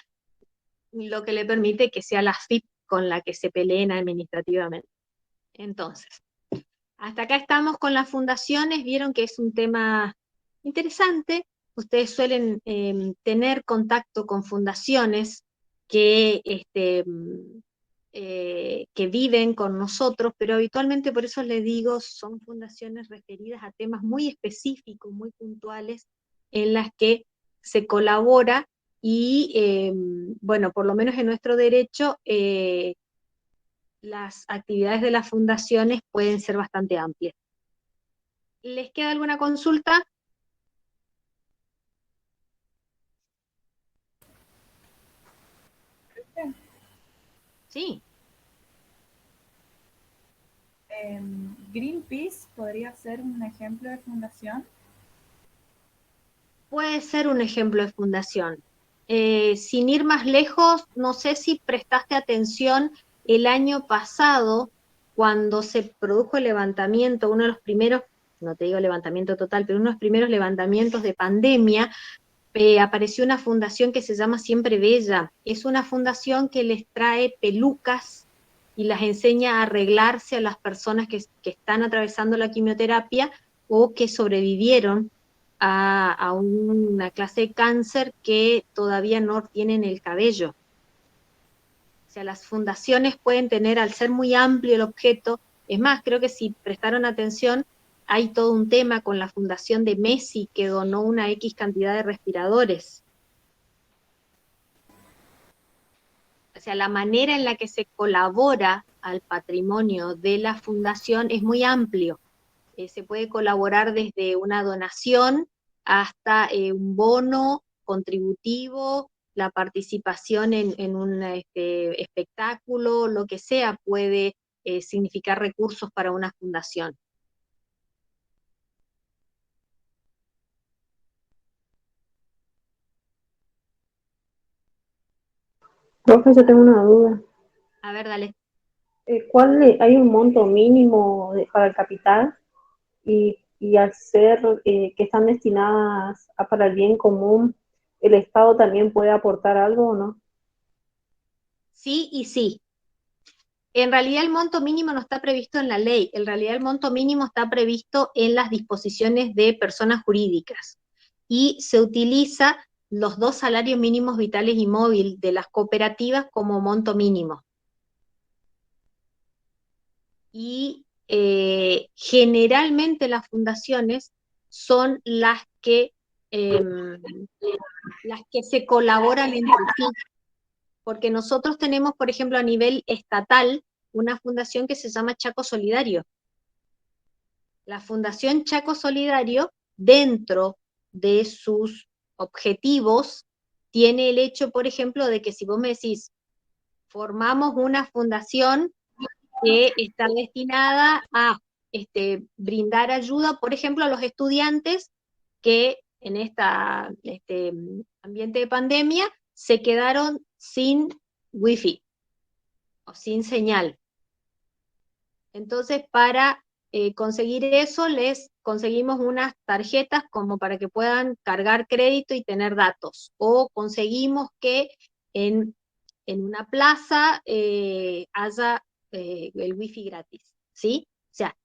lo que le permite que sea la FIP con la que se peleen administrativamente. Entonces, hasta acá estamos con las fundaciones, vieron que es un tema interesante. Ustedes suelen tener contacto con fundaciones que viven con nosotros, pero habitualmente, por eso les digo, son fundaciones referidas a temas muy específicos, muy puntuales, en las que se colabora y, bueno, por lo menos en nuestro derecho, las actividades de las fundaciones pueden ser bastante amplias. ¿Les queda alguna consulta? Sí. Greenpeace podría ser un ejemplo de fundación. Puede ser un ejemplo de fundación. Sin ir más lejos, no sé si prestaste atención el año pasado, cuando se produjo el levantamiento, uno de los primeros, no te digo levantamiento total, pero uno de los primeros levantamientos de pandemia, apareció una fundación que se llama Siempre Bella. Es una fundación que les trae pelucas y las enseña a arreglarse a las personas que están atravesando la quimioterapia o que sobrevivieron a una clase de cáncer que todavía no tienen el cabello. O sea, las fundaciones pueden tener, al ser muy amplio el objeto, es más, creo que si prestaron atención, hay todo un tema con la fundación de Messi, que donó una X cantidad de respiradores. O sea, la manera en la que se colabora al patrimonio de la fundación es muy amplio. Se puede colaborar desde una donación hasta un bono contributivo, la participación en un espectáculo, lo que sea, puede significar recursos para una fundación. Profe, yo tengo una duda. A ver, dale. ¿Hay un monto mínimo para el capital y al ser que están destinadas para el bien común, el Estado también puede aportar algo o no? Sí y sí. En realidad el monto mínimo no está previsto en la ley, en realidad el monto mínimo está previsto en las disposiciones de personas jurídicas y se utiliza los 2 salarios mínimos vitales y móvil de las cooperativas como monto mínimo. Y generalmente las fundaciones son las que se colaboran entre sí, porque nosotros tenemos, por ejemplo, a nivel estatal, una fundación que se llama Chaco Solidario. La Fundación Chaco Solidario, dentro de sus objetivos, tiene el hecho, por ejemplo, de que si vos me decís, formamos una fundación que está destinada a brindar ayuda, por ejemplo, a los estudiantes que en este ambiente de pandemia se quedaron sin wifi o sin señal. Entonces, para conseguir eso, les conseguimos unas tarjetas como para que puedan cargar crédito y tener datos. O conseguimos que en una plaza haya el wifi gratis, ¿sí? O sea,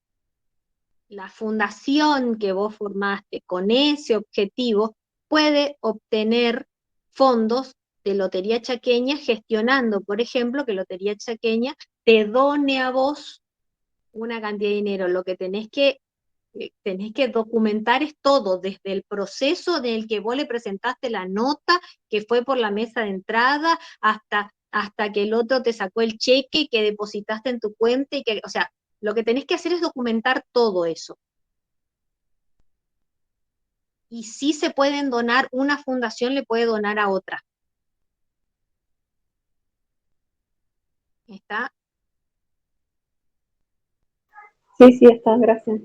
la fundación que vos formaste con ese objetivo puede obtener fondos de Lotería Chaqueña gestionando, por ejemplo, que Lotería Chaqueña te done a vos una cantidad de dinero. Lo que tenés que documentar es todo, desde el proceso en el que vos le presentaste la nota, que fue por la mesa de entrada, hasta que el otro te sacó el cheque que depositaste en tu cuenta, o sea, lo que tenés que hacer es documentar todo eso. Y sí se pueden donar, una fundación le puede donar a otra. ¿Está? Sí, está, gracias.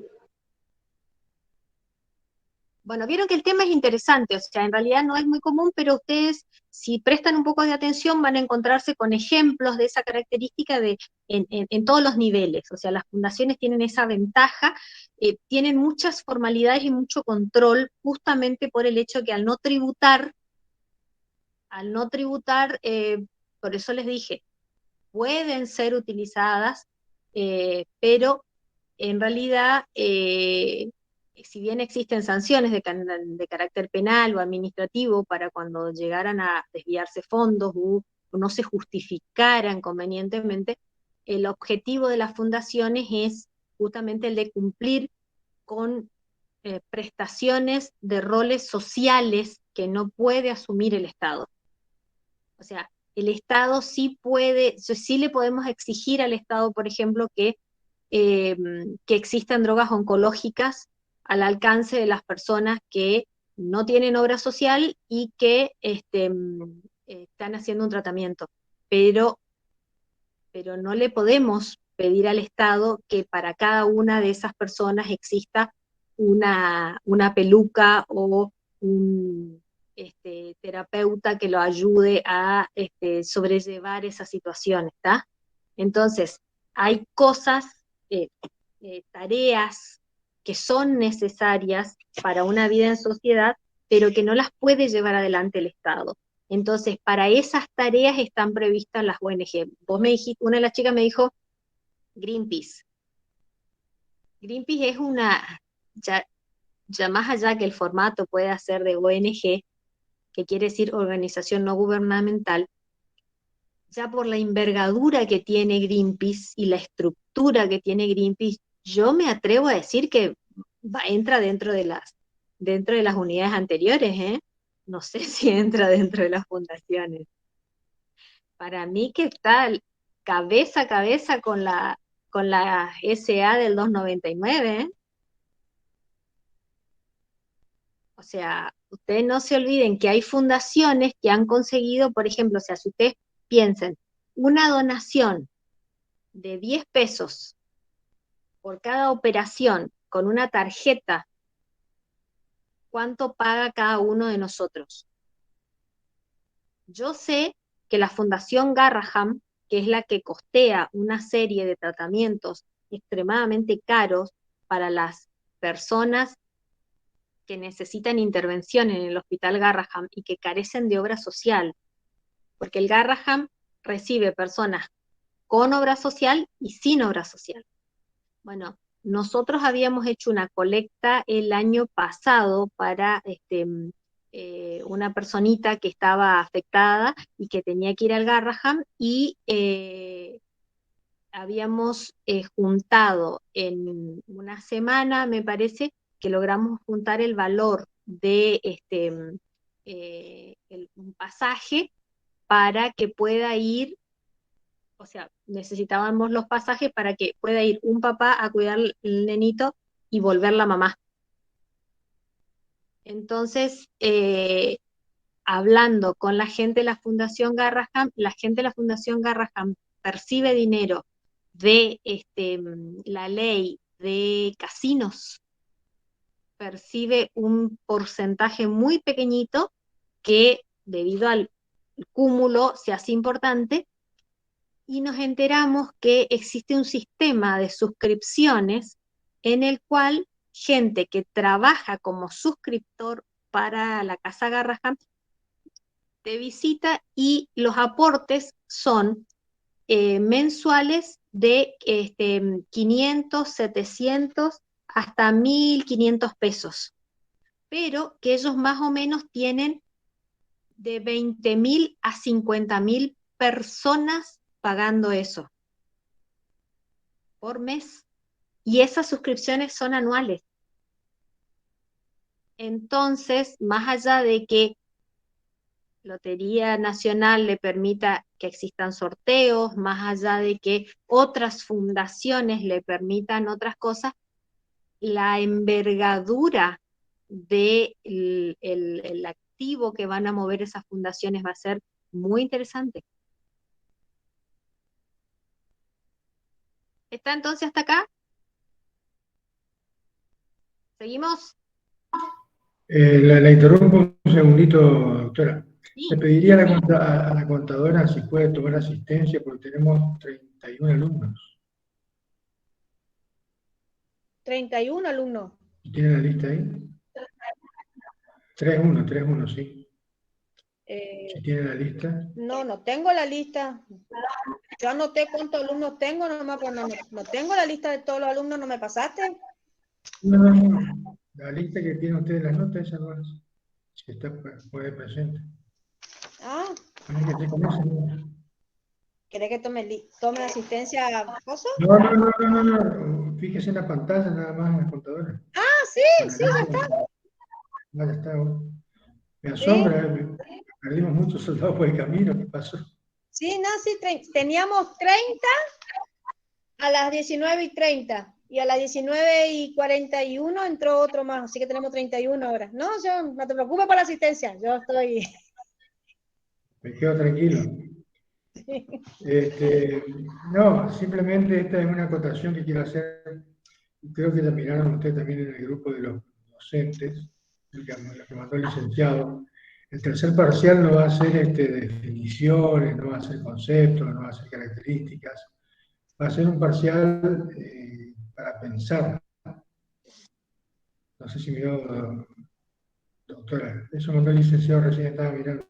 Bueno, vieron que el tema es interesante, o sea, en realidad no es muy común, pero ustedes, si prestan un poco de atención, van a encontrarse con ejemplos de esa característica en todos los niveles. O sea, las fundaciones tienen esa ventaja, tienen muchas formalidades y mucho control, justamente por el hecho que al no tributar, por eso les dije, pueden ser utilizadas, pero en realidad, si bien existen sanciones de carácter penal o administrativo para cuando llegaran a desviarse fondos o no se justificaran convenientemente, el objetivo de las fundaciones es justamente el de cumplir con prestaciones de roles sociales que no puede asumir el Estado. O sea, el Estado sí le podemos exigir al Estado, por ejemplo, que existan drogas oncológicas al alcance de las personas que no tienen obra social y que están haciendo un tratamiento. Pero no le podemos pedir al Estado que para cada una de esas personas exista una peluca o un terapeuta que lo ayude a sobrellevar esa situación, ¿está? Entonces, hay cosas, tareas que son necesarias para una vida en sociedad, pero que no las puede llevar adelante el Estado. Entonces, para esas tareas están previstas las ONG. Vos me dijiste, una de las chicas me dijo Greenpeace. Greenpeace es ya más allá que el formato pueda ser de ONG, que quiere decir organización no gubernamental, ya por la envergadura que tiene Greenpeace y la estructura que tiene Greenpeace, yo me atrevo a decir que entra dentro de las unidades anteriores, ¿eh? No sé si entra dentro de las fundaciones. Para mí que está cabeza a cabeza con la SA del 299, ¿eh? O sea, ustedes no se olviden que hay fundaciones que han conseguido, por ejemplo, o sea, si ustedes piensen, una donación de 10 pesos por cada operación con una tarjeta, ¿cuánto paga cada uno de nosotros? Yo sé que la Fundación Garraham, que es la que costea una serie de tratamientos extremadamente caros para las personas que necesitan intervención en el Hospital Garraham y que carecen de obra social, porque el Garraham recibe personas con obra social y sin obra social. Bueno, nosotros habíamos hecho una colecta el año pasado para una personita que estaba afectada y que tenía que ir al Garraham, y habíamos juntado en una semana, me parece, que logramos juntar el valor de un pasaje para que pueda ir, o sea, necesitábamos los pasajes para que pueda ir un papá a cuidar el nenito y volver la mamá. Entonces, hablando con la gente de la Fundación Garraham, la gente de la Fundación Garraham percibe dinero de la ley de casinos, percibe un porcentaje muy pequeñito que debido al cúmulo se hace importante, y nos enteramos que existe un sistema de suscripciones en el cual gente que trabaja como suscriptor para la Casa Garraham te visita, y los aportes son mensuales de 500, 700, hasta 1.500 pesos, pero que ellos más o menos tienen de 20.000 a 50.000 personas pagando eso por mes, y esas suscripciones son anuales. Entonces, más allá de que Lotería Nacional le permita que existan sorteos, más allá de que otras fundaciones le permitan otras cosas, la envergadura del el activo que van a mover esas fundaciones va a ser muy interesante. ¿Está entonces hasta acá? ¿Seguimos? La interrumpo un segundito, doctora. Sí. Le pediría a la contadora si puede tomar asistencia, porque tenemos 31 alumnos. 31 alumnos. ¿Tiene la lista ahí? 3-1, sí. Si tiene la lista. No, no tengo la lista. Yo anoté cuántos alumnos tengo, nomás, pero no tengo la lista de todos los alumnos, ¿no me pasaste? No. La lista que tiene usted de las notas, esa no es. Si está puede presente. Ah, Tiene que estar con esa, ¿no? ¿querés que tome asistencia a cosa? No. Fíjese en la pantalla nada más en la contadora. Ah, sí, ya está. Ya está. Me asombra, perdimos muchos soldados por el camino. ¿Qué pasó? Sí, no, sí, teníamos 30 a las 19:30, y a las 19:41 entró otro más, así que tenemos 31 ahora. No, yo no te preocupes por la asistencia, yo estoy... Me quedo tranquilo. No, simplemente esta es una acotación que quiero hacer. Creo que la miraron ustedes también en el grupo de los docentes, lo que mandó el licenciado. El tercer parcial no va a ser definiciones, no va a ser conceptos, no va a ser características. Va a ser un parcial para pensar. No sé si miró, doctora. Eso mandó el licenciado, recién estaba mirando.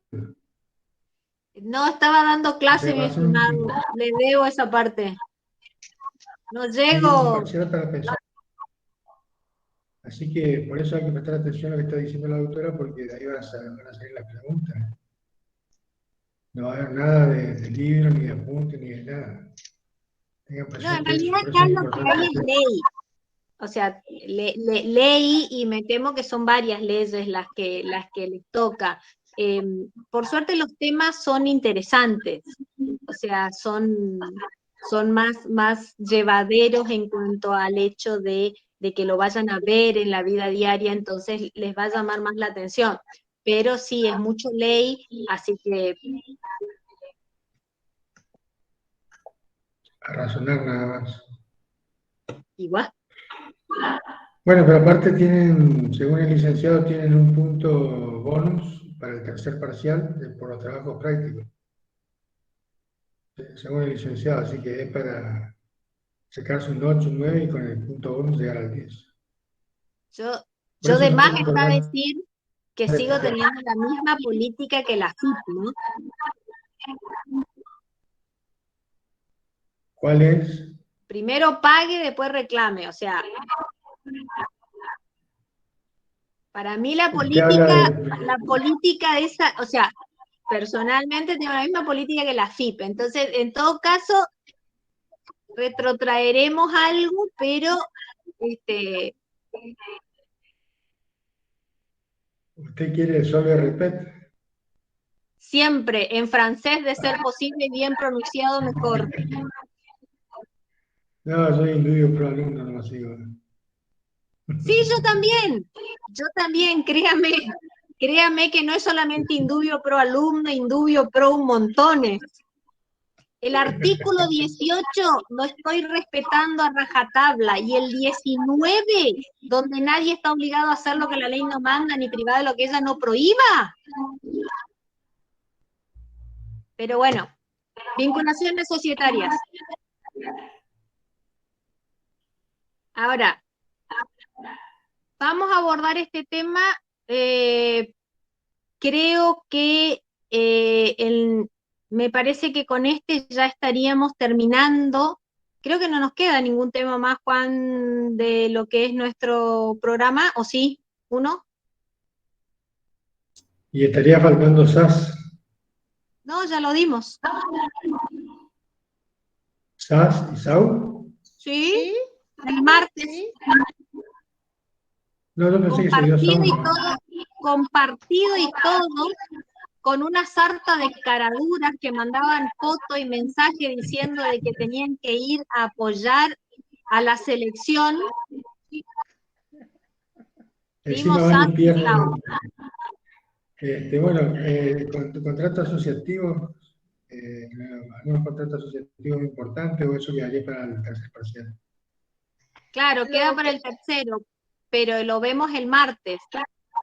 No estaba dando clase, mi Va a ser un estimado. Le debo esa parte. No un llego. parcial para pensar. Así que por eso hay que prestar atención a lo que está diciendo la doctora, porque de ahí van a salir las preguntas. No va a haber nada de libro, ni de apunte, ni de nada. Tengan No, en presente eso, realidad por eso ya es lo que hay importante. es ley. O sea, ley, y me temo que son varias leyes las que les toca. Por suerte los temas son interesantes, o sea, son más llevaderos en cuanto al hecho de de que lo vayan a ver en la vida diaria, entonces les va a llamar más la atención. Pero sí, es mucho ley, así que A razonar nada más. igual. Bueno, pero aparte tienen, según el licenciado, tienen un punto bonus para el tercer parcial por los trabajos prácticos. Según el licenciado, así que es para sacarse un 8, un 9 y con el punto bonus llegar al 10. Por Yo eso de no más tengo está problema. decir que sigo teniendo la misma política que la FIP, ¿no? ¿Cuál es? Primero pague, después reclame, o sea, para mí Usted habla la política esa, o sea, personalmente tengo la misma política que la FIP, entonces en todo caso retrotraeremos algo, pero usted quiere solo repet. siempre en francés, de ser posible, bien pronunciado, mejor. No, soy indubido pro alumno, no lo sigo. Sí, yo también, créame que no es solamente indubio pro alumno, indubio pro un montones. El artículo 18 lo estoy respetando a rajatabla, y el 19, donde nadie está obligado a hacer lo que la ley no manda, ni privada de lo que ella no prohíba. Pero bueno, vinculaciones societarias. Ahora, vamos a abordar este tema, creo que me parece que con este ya estaríamos terminando. Creo que no nos queda ningún tema más, Juan, de lo que es nuestro programa, ¿o sí? ¿Uno? Y estaría faltando SAS. No, ya lo dimos. SAS y SAU. ¿Sí? ¿Sí? El martes. ¿Sí? No, no pensé que se dio SAU. Compartido y todo, con una sarta de caraduras que mandaban foto y mensaje diciendo de que tenían que ir a apoyar a la selección. Encima Dimos van y SAS y pierden. SAU. Bueno, contrato asociativo, algunos contratos asociativos importantes, o eso quedaría para el tercer parcial. Claro, queda para el tercero, pero lo vemos el martes.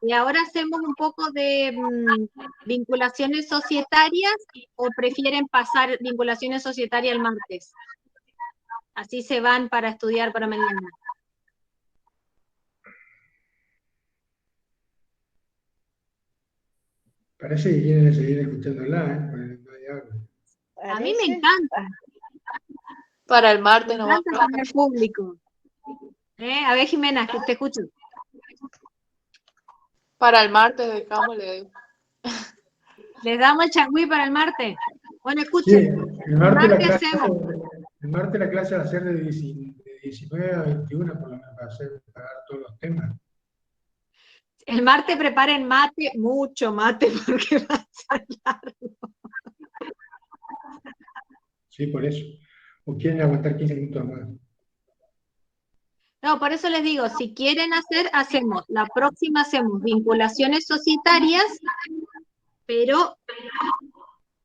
Y ahora hacemos un poco de vinculaciones societarias, o prefieren pasar vinculaciones societarias el martes. Así se van para estudiar para mañana. Parece que quieren seguir escuchándola, porque no hay algo. A mí me Parece. encanta. Para el Me martes nomás. encanta tener público. A ver, Jimena, que te escucho. Para el martes dejámosle. ¿Les damos el changüí para el martes? Bueno, Sí, escuchen. el martes Hacemos. la clase va a ser de 19 a 21, por lo menos, para dar todos los temas. El martes preparen mate, mucho mate, porque va a ser largo. Sí, por eso. ¿O quieren aguantar 15 minutos más? No, por eso les digo, si quieren hacer, hacemos. La próxima hacemos vinculaciones societarias, pero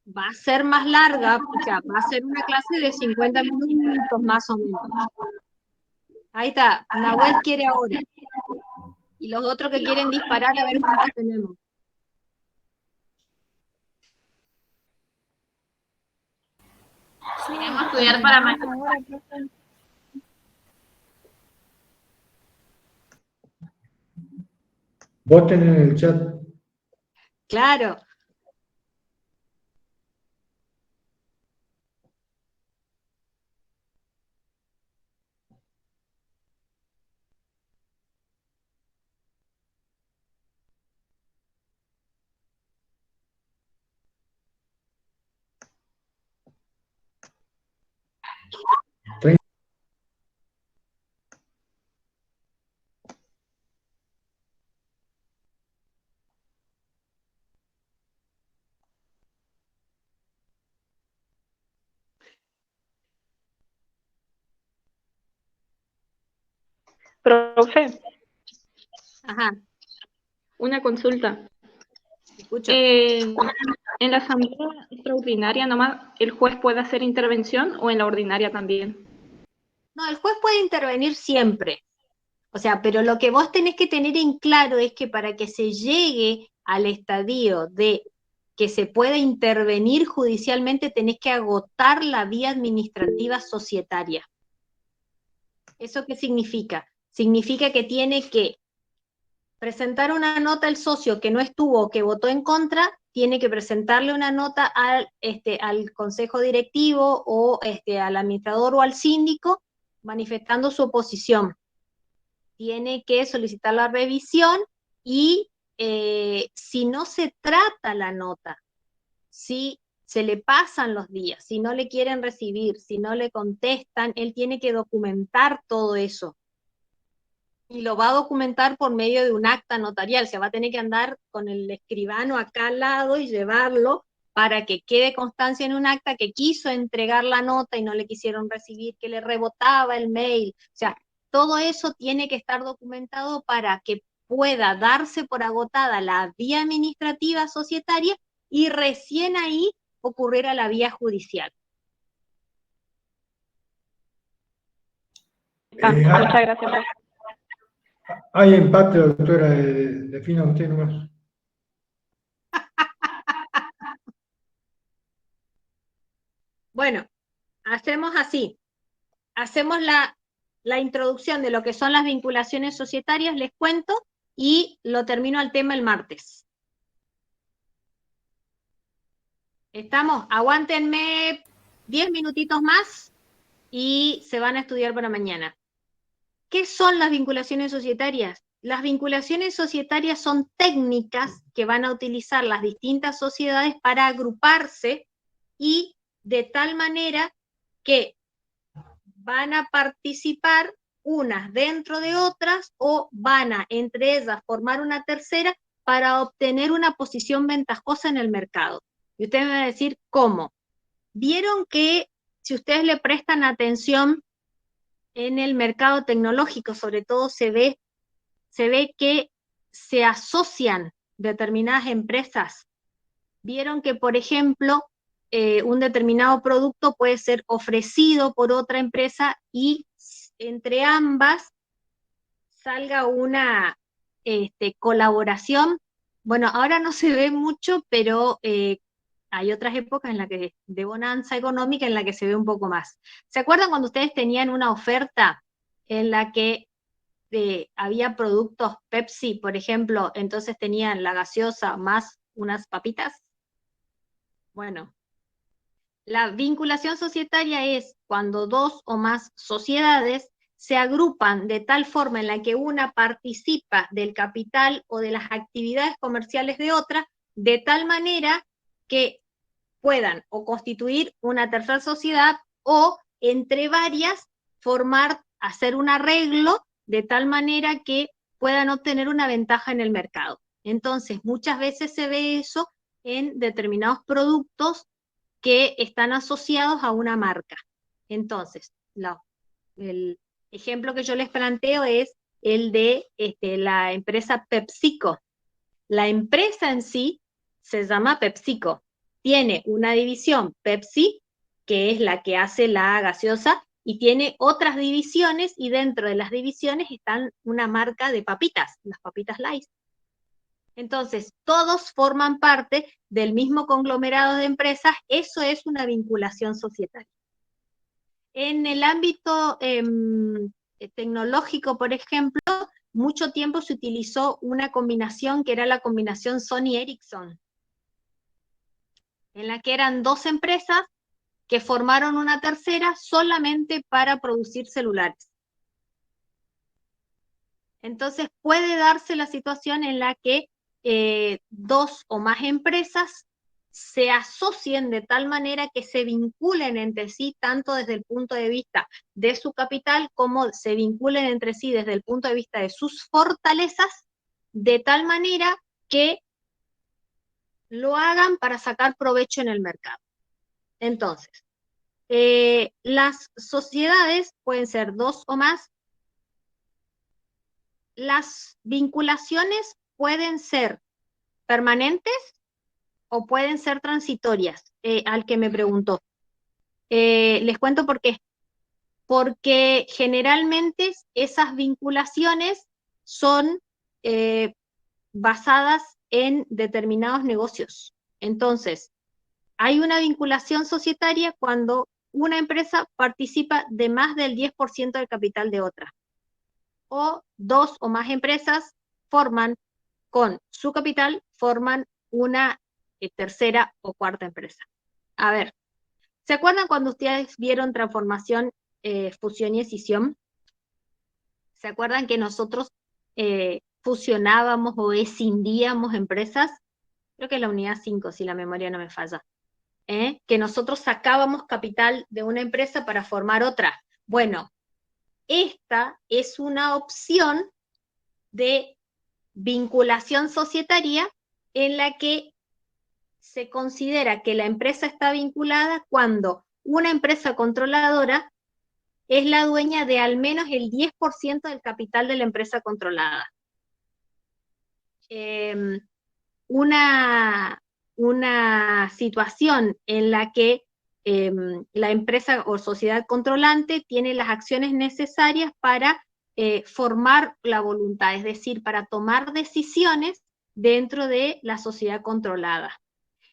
va a ser más larga, o sea, va a ser una clase de 50 minutos más o menos. Ahí está, Nahuel quiere ahora. Y los otros que quieren disparar, a ver cuántas tenemos. Queremos estudiar para mañana. Ahora, profe. Voten en el chat. Claro. Profe, Ajá, una consulta. te escucho. ¿En la asamblea extraordinaria nomás el juez puede hacer intervención o en la ordinaria también? No, el juez puede intervenir siempre. O sea, pero lo que vos tenés que tener en claro es que para que se llegue al estadio de que se pueda intervenir judicialmente, tenés que agotar la vía administrativa societaria. ¿Eso qué significa? Significa que tiene que presentar una nota el socio que no estuvo o que votó en contra, tiene que presentarle una nota al consejo directivo o al administrador o al síndico manifestando su oposición. Tiene que solicitar la revisión y si no se trata la nota, si se le pasan los días, si no le quieren recibir, si no le contestan, él tiene que documentar todo eso. Y lo va a documentar por medio de un acta notarial, se va a tener que andar con el escribano acá al lado y llevarlo para que quede constancia en un acta que quiso entregar la nota y no le quisieron recibir, que le rebotaba el mail. O sea, todo eso tiene que estar documentado para que pueda darse por agotada la vía administrativa societaria y recién ahí ocurrir a la vía judicial. Muchas gracias, profe. Hay empate, doctora, defina usted nomás. Bueno, hacemos así. Hacemos la introducción de lo que son las vinculaciones societarias, les cuento, y lo termino al tema el martes. ¿Estamos? Aguántenme 10 minutitos más y se van a estudiar para mañana. ¿Qué son las vinculaciones societarias? Las vinculaciones societarias son técnicas que van a utilizar las distintas sociedades para agruparse y de tal manera que van a participar unas dentro de otras o van a entre ellas formar una tercera para obtener una posición ventajosa en el mercado. Y ustedes me van a decir, ¿cómo? Vieron que si ustedes le prestan atención en el mercado tecnológico, sobre todo se ve que se asocian determinadas empresas. Vieron que, por ejemplo, un determinado producto puede ser ofrecido por otra empresa y entre ambas salga una colaboración. Bueno, ahora no se ve mucho, pero hay otras épocas en las que de bonanza económica en la que se ve un poco más. ¿Se acuerdan cuando ustedes tenían una oferta en la que había productos Pepsi, por ejemplo, entonces tenían la gaseosa más unas papitas? Bueno, la vinculación societaria es cuando dos o más sociedades se agrupan de tal forma en la que una participa del capital o de las actividades comerciales de otra, de tal manera que puedan o constituir una tercera sociedad o entre varias hacer un arreglo de tal manera que puedan obtener una ventaja en el mercado. Entonces, muchas veces se ve eso en determinados productos que están asociados a una marca. Entonces, el ejemplo que yo les planteo es el de la empresa PepsiCo. La empresa en sí se llama PepsiCo. Tiene una división Pepsi, que es la que hace la gaseosa, y tiene otras divisiones, y dentro de las divisiones están una marca de papitas, las papitas Lay's. Entonces, todos forman parte del mismo conglomerado de empresas, eso es una vinculación societaria. En el ámbito tecnológico, por ejemplo, mucho tiempo se utilizó una combinación que era la combinación Sony-Ericsson, en la que eran dos empresas que formaron una tercera solamente para producir celulares. Entonces puede darse la situación en la que dos o más empresas se asocien de tal manera que se vinculen entre sí, tanto desde el punto de vista de su capital, como se vinculen entre sí desde el punto de vista de sus fortalezas, de tal manera que lo hagan para sacar provecho en el mercado. Entonces, las sociedades pueden ser dos o más las vinculaciones pueden ser permanentes o pueden ser transitorias, al que me preguntó. Les cuento por qué. Porque generalmente esas vinculaciones son basadas en determinados negocios. Entonces, hay una vinculación societaria cuando una empresa participa de más del 10% del capital de otra. O dos o más empresas forman, con su capital, forman una tercera o cuarta empresa. A ver, ¿se acuerdan cuando ustedes vieron transformación, fusión y escisión? ¿Se acuerdan que nosotros fusionábamos o escindíamos empresas? Creo que es la unidad 5, si la memoria no me falla. Que nosotros sacábamos capital de una empresa para formar otra. Bueno, esta es una opción de vinculación societaria en la que se considera que la empresa está vinculada cuando una empresa controladora es la dueña de al menos el 10% del capital de la empresa controlada. Una situación en la que la empresa o sociedad controlante tiene las acciones necesarias para formar la voluntad, es decir, para tomar decisiones dentro de la sociedad controlada.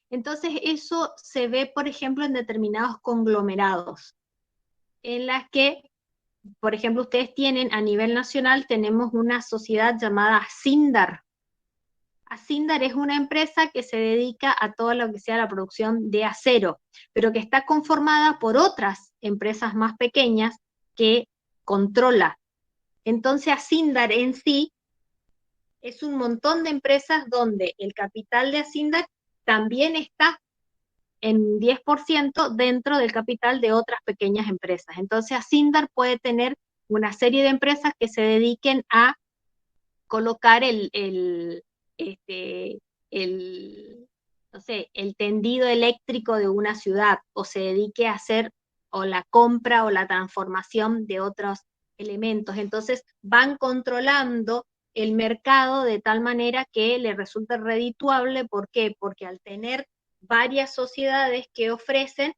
Entonces eso se ve, por ejemplo, en determinados conglomerados, en las que, por ejemplo, ustedes tienen a nivel nacional, tenemos una sociedad llamada Asindar. Asindar es una empresa que se dedica a todo lo que sea la producción de acero, pero que está conformada por otras empresas más pequeñas que controla. Entonces Asindar en sí es un montón de empresas donde el capital de Asindar también está en 10% dentro del capital de otras pequeñas empresas. Entonces Asindar puede tener una serie de empresas que se dediquen a colocar el tendido eléctrico de una ciudad, o se dedique a hacer o la compra o la transformación de otros elementos. Entonces van controlando el mercado de tal manera que le resulta redituable. ¿Por qué? Porque al tener varias sociedades que ofrecen,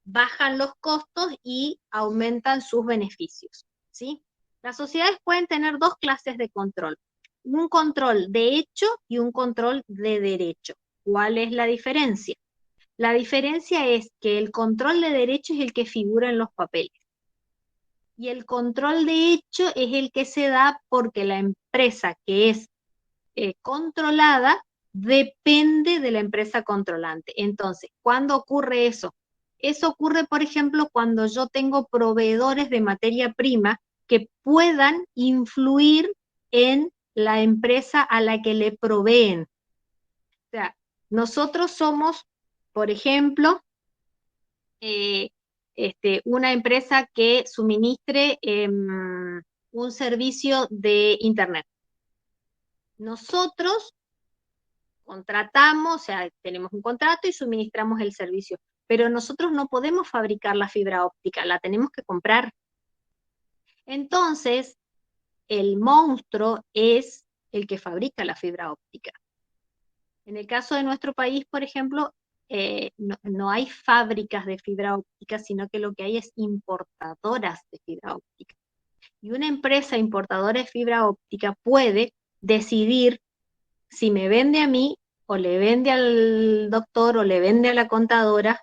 bajan los costos y aumentan sus beneficios, ¿sí? Las sociedades pueden tener dos clases de control: un control de hecho y un control de derecho. ¿Cuál es la diferencia? La diferencia es que el control de derecho es el que figura en los papeles, y el control de hecho es el que se da porque la empresa que es controlada depende de la empresa controlante. Entonces, ¿cuándo ocurre eso? Eso ocurre, por ejemplo, cuando yo tengo proveedores de materia prima que puedan influir en la empresa a la que le proveen. O sea, nosotros somos, por ejemplo, una empresa que suministre un servicio de Internet. Nosotros contratamos, o sea, tenemos un contrato y suministramos el servicio, pero nosotros no podemos fabricar la fibra óptica, la tenemos que comprar. Entonces, el monstruo es el que fabrica la fibra óptica. En el caso de nuestro país, por ejemplo, no hay fábricas de fibra óptica, sino que lo que hay es importadoras de fibra óptica. Y una empresa importadora de fibra óptica puede decidir si me vende a mí, o le vende al doctor, o le vende a la contadora,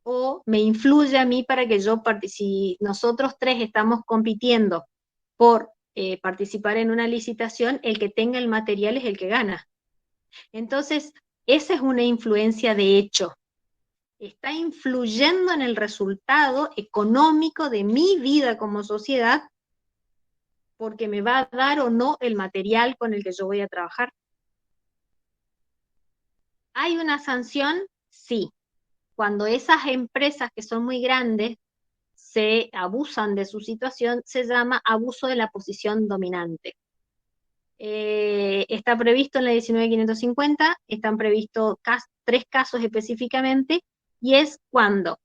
o me influye a mí para que yo participe. Si nosotros tres estamos compitiendo por participar en una licitación, el que tenga el material es el que gana. Entonces, esa es una influencia de hecho. Está influyendo en el resultado económico de mi vida como sociedad, porque me va a dar o no el material con el que yo voy a trabajar. ¿Hay una sanción? Sí. Cuando esas empresas que son muy grandes se abusan de su situación, se llama abuso de la posición dominante. Está previsto en la 19.550, están previstos 3 casos específicamente, y es cuando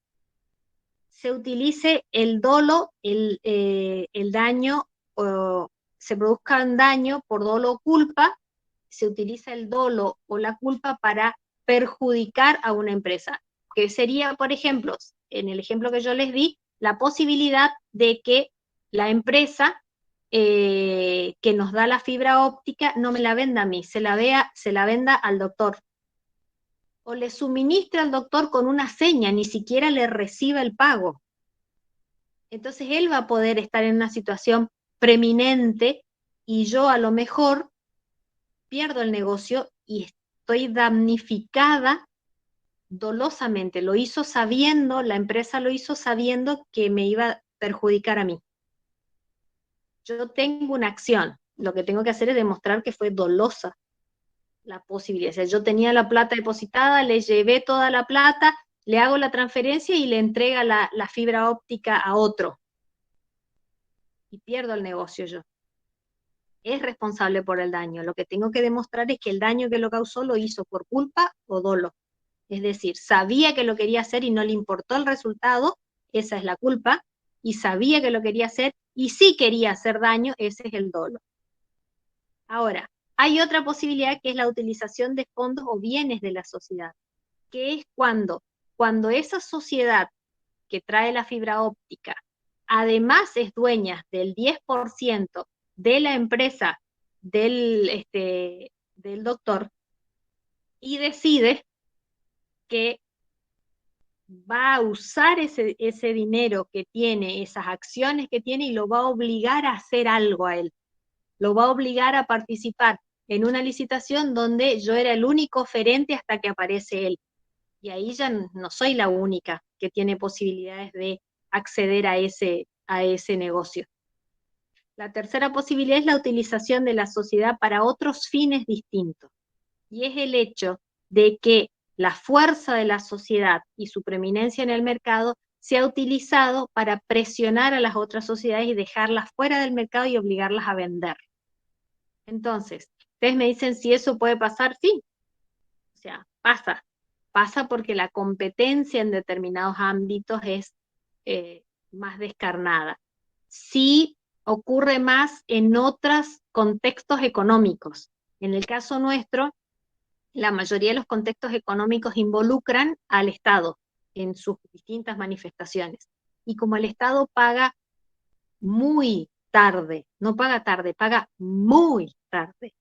se utilice el dolo, el daño se produzca un daño por dolo o culpa, se utiliza el dolo o la culpa para perjudicar a una empresa, que sería, por ejemplo, en el ejemplo que yo les di, la posibilidad de que la empresa que nos da la fibra óptica no me la venda a mí, se la venda al doctor. O le suministre al doctor con una seña, ni siquiera le reciba el pago. Entonces él va a poder estar en una situación preeminente y yo a lo mejor pierdo el negocio y estoy damnificada dolosamente. Lo hizo sabiendo, la empresa lo hizo sabiendo que me iba a perjudicar a mí. Yo tengo una acción, lo que tengo que hacer es demostrar que fue dolosa la posibilidad. O sea, yo tenía la plata depositada, le llevé toda la plata, le hago la transferencia y le entrega la fibra óptica a otro. Y pierdo el negocio yo. Es responsable por el daño. Lo que tengo que demostrar es que el daño que lo causó lo hizo por culpa o dolo. Es decir, sabía que lo quería hacer y no le importó el resultado, esa es la culpa, y sabía que lo quería hacer y sí quería hacer daño, ese es el dolo. Ahora, hay otra posibilidad que es la utilización de fondos o bienes de la sociedad, que es cuando esa sociedad que trae la fibra óptica, además es dueña del 10% de la empresa del doctor, y decide que va a usar ese dinero que tiene, esas acciones que tiene, y lo va a obligar a hacer algo a él. Lo va a obligar a participar en una licitación donde yo era el único oferente hasta que aparece él. Y ahí ya no soy la única que tiene posibilidades de acceder a ese negocio. La tercera posibilidad es la utilización de la sociedad para otros fines distintos. Y es el hecho de que la fuerza de la sociedad y su preeminencia en el mercado se ha utilizado para presionar a las otras sociedades y dejarlas fuera del mercado y obligarlas a vender. Entonces, ustedes me dicen si eso puede pasar, sí. O sea, pasa porque la competencia en determinados ámbitos es más descarnada. Sí ocurre más en otros contextos económicos. En el caso nuestro, la mayoría de los contextos económicos involucran al Estado en sus distintas manifestaciones. Y como el Estado paga muy tarde, no paga tarde, paga muy tarde.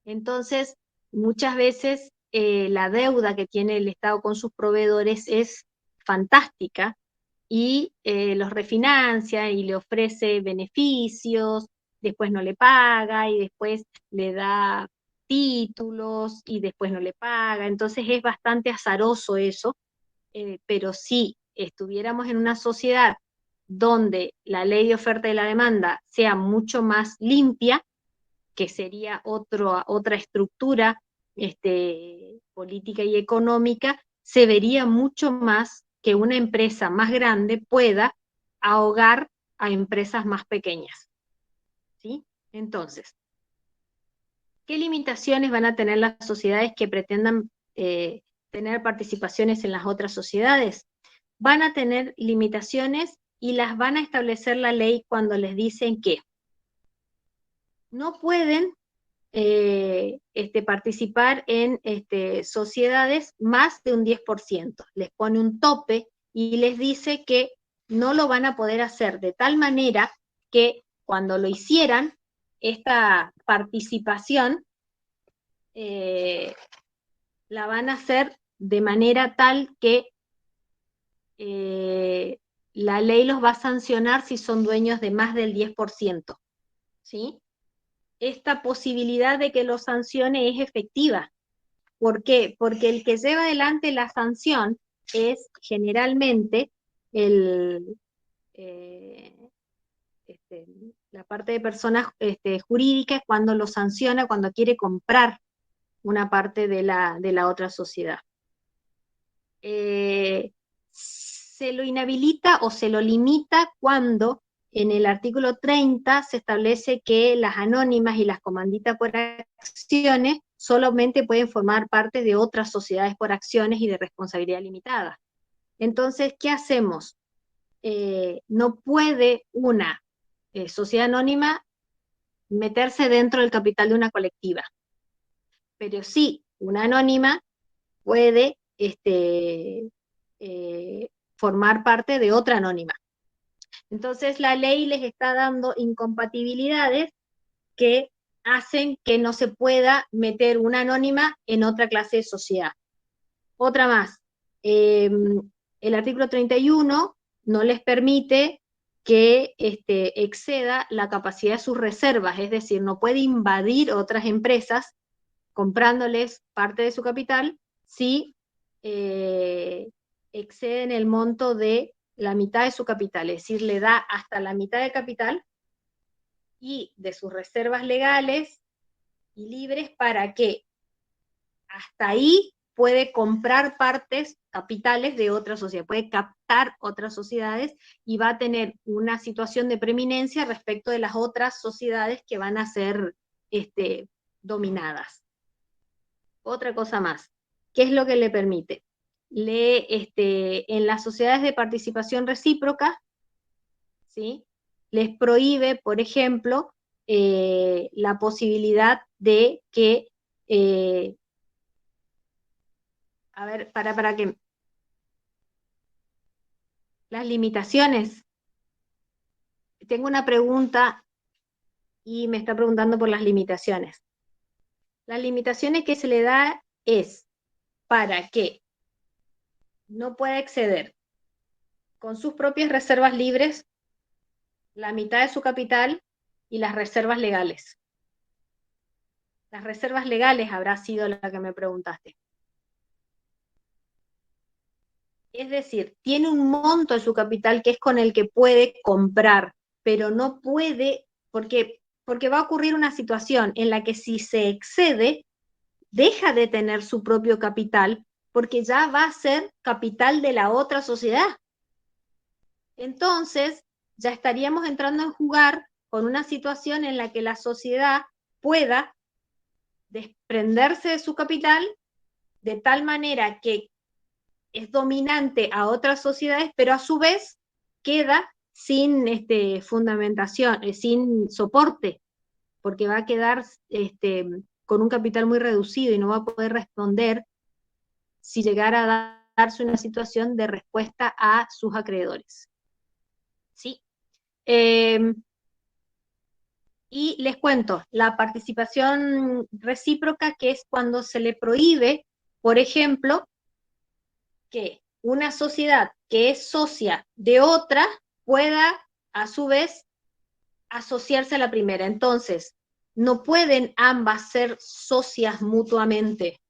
Entonces, muchas veces la deuda que tiene el Estado con sus proveedores es fantástica y los refinancia y le ofrece beneficios, después no le paga y después le da títulos y después no le paga. Entonces es bastante azaroso eso, pero si estuviéramos en una sociedad donde la ley de oferta y la demanda sea mucho más limpia, que sería otra estructura política y económica, se vería mucho más que una empresa más grande pueda ahogar a empresas más pequeñas. ¿Sí? Entonces, ¿qué limitaciones van a tener las sociedades que pretendan tener participaciones en las otras sociedades? Van a tener limitaciones y las van a establecer la ley cuando les dicen que no pueden participar en sociedades más de un 10%. Les pone un tope y les dice que no lo van a poder hacer de tal manera que cuando lo hicieran, esta participación la van a hacer de manera tal que la ley los va a sancionar si son dueños de más del 10%. ¿Sí? Esta posibilidad de que lo sancione es efectiva. ¿Por qué? Porque el que lleva adelante la sanción es generalmente la parte de personas jurídicas cuando lo sanciona, cuando quiere comprar una parte de la otra sociedad. Se lo inhabilita o se lo limita cuando en el artículo 30 se establece que las anónimas y las comanditas por acciones solamente pueden formar parte de otras sociedades por acciones y de responsabilidad limitada. Entonces, ¿qué hacemos? No puede una sociedad anónima meterse dentro del capital de una colectiva. Pero sí, una anónima puede formar parte de otra anónima. Entonces la ley les está dando incompatibilidades que hacen que no se pueda meter una anónima en otra clase de sociedad. Otra más, el artículo 31 no les permite que exceda la capacidad de sus reservas, es decir, no puede invadir otras empresas comprándoles parte de su capital si exceden el monto de la mitad de su capital, es decir, le da hasta la mitad de capital y de sus reservas legales y libres para que hasta ahí puede comprar partes, capitales de otra sociedad, puede captar otras sociedades y va a tener una situación de preeminencia respecto de las otras sociedades que van a ser dominadas. Otra cosa más, ¿qué es lo que le permite? En las sociedades de participación recíproca, ¿sí?, les prohíbe, por ejemplo, la posibilidad de que, a ver, para que, las limitaciones. Tengo una pregunta y me está preguntando por las limitaciones. Las limitaciones que se le da es para que no pueda exceder con sus propias reservas libres la mitad de su capital y las reservas legales. Las reservas legales habrá sido la que me preguntaste. Es decir, tiene un monto de su capital que es con el que puede comprar, pero no puede, porque va a ocurrir una situación en la que si se excede, deja de tener su propio capital, porque ya va a ser capital de la otra sociedad. Entonces, ya estaríamos entrando en jugar con una situación en la que la sociedad pueda desprenderse de su capital de tal manera que es dominante a otras sociedades, pero a su vez queda sin fundamentación, sin soporte, porque va a quedar con un capital muy reducido y no va a poder responder si llegara a darse una situación de respuesta a sus acreedores. ¿Sí? Y les cuento, la participación recíproca, que es cuando se le prohíbe, por ejemplo, que una sociedad que es socia de otra pueda, a su vez, asociarse a la primera. Entonces, no pueden ambas ser socias mutuamente.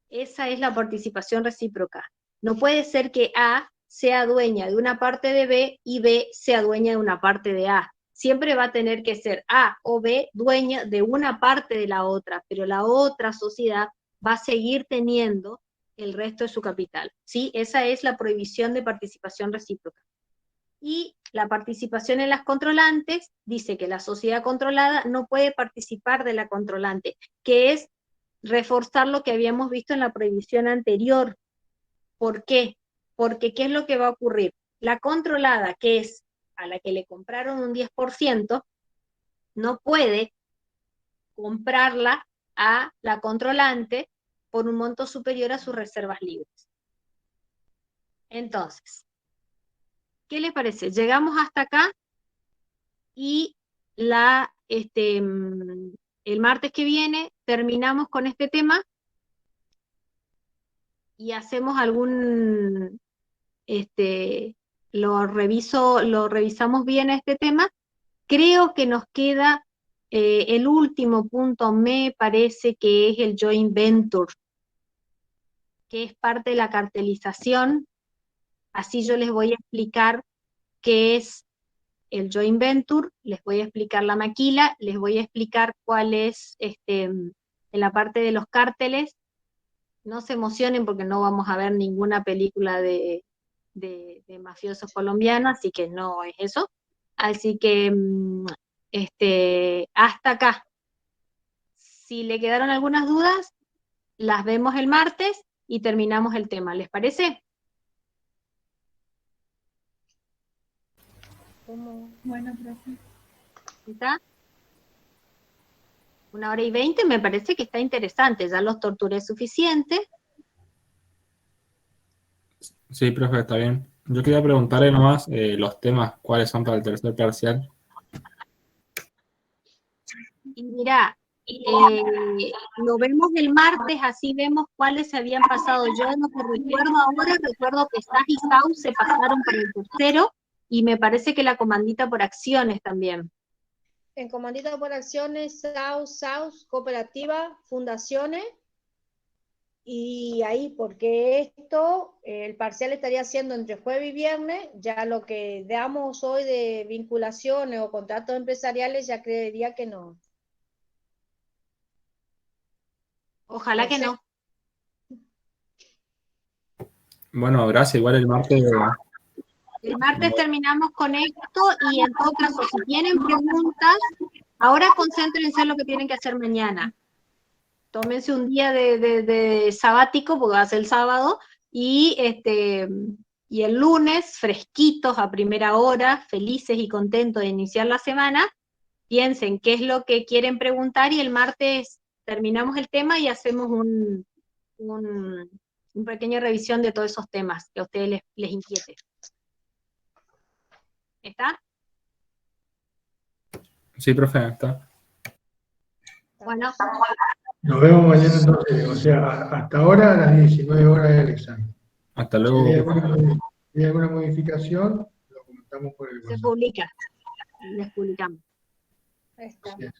Esa es la participación recíproca. No puede ser que A sea dueña de una parte de B y B sea dueña de una parte de A. Siempre va a tener que ser A o B dueña de una parte de la otra, pero la otra sociedad va a seguir teniendo el resto de su capital. ¿Sí? Esa es la prohibición de participación recíproca. Y la participación en las controlantes dice que la sociedad controlada no puede participar de la controlante, que es reforzar lo que habíamos visto en la prohibición anterior. ¿Por qué? Porque ¿qué es lo que va a ocurrir? La controlada, que es a la que le compraron un 10%, no puede comprarla a la controlante por un monto superior a sus reservas libres. Entonces, ¿qué les parece? Llegamos hasta acá y el martes que viene terminamos con este tema y hacemos lo revisamos bien este tema. Creo que nos queda el último punto, me parece que es el joint venture, que es parte de la cartelización. Así yo les voy a explicar qué es el joint venture, les voy a explicar la maquila, les voy a explicar cuál es, en la parte de los cárteles. No se emocionen porque no vamos a ver ninguna película de mafiosos colombianos, así que no es eso. Así que hasta acá. Si le quedaron algunas dudas, las vemos el martes y terminamos el tema. ¿Les parece? Bueno, profe. ¿Está? 1 hora y 20 me parece que está interesante, ya los torturé suficiente. Sí, profe, está bien. Yo quería preguntarle nomás los temas, cuáles son para el tercer parcial. Y mirá, lo vemos el martes, así vemos cuáles se habían pasado. Yo lo que recuerdo ahora, recuerdo que SAS y SAU se pasaron para el tercero, y me parece que la comandita por acciones también. En comandita por acciones, SAUS, cooperativa, fundaciones, y ahí, porque esto, el parcial estaría haciendo entre jueves y viernes, ya lo que damos hoy de vinculaciones o contratos empresariales, ya creería que no. Ojalá que no. Bueno, gracias. Igual el martes. El martes terminamos con esto, y en todo caso, si tienen preguntas, ahora concéntrense en lo que tienen que hacer mañana. Tómense un día de sabático, porque va a ser el sábado, y el lunes, fresquitos a primera hora, felices y contentos de iniciar la semana, piensen qué es lo que quieren preguntar, y el martes terminamos el tema y hacemos una pequeña revisión de todos esos temas que a ustedes les inquiete. ¿Está? Sí, profe, está. Bueno, Nos vemos mañana entonces, o sea, hasta ahora a las 19 horas del examen. Hasta Si luego. hay alguna modificación, lo comentamos por el se WhatsApp. publica, les publicamos. Ahí está. Así es.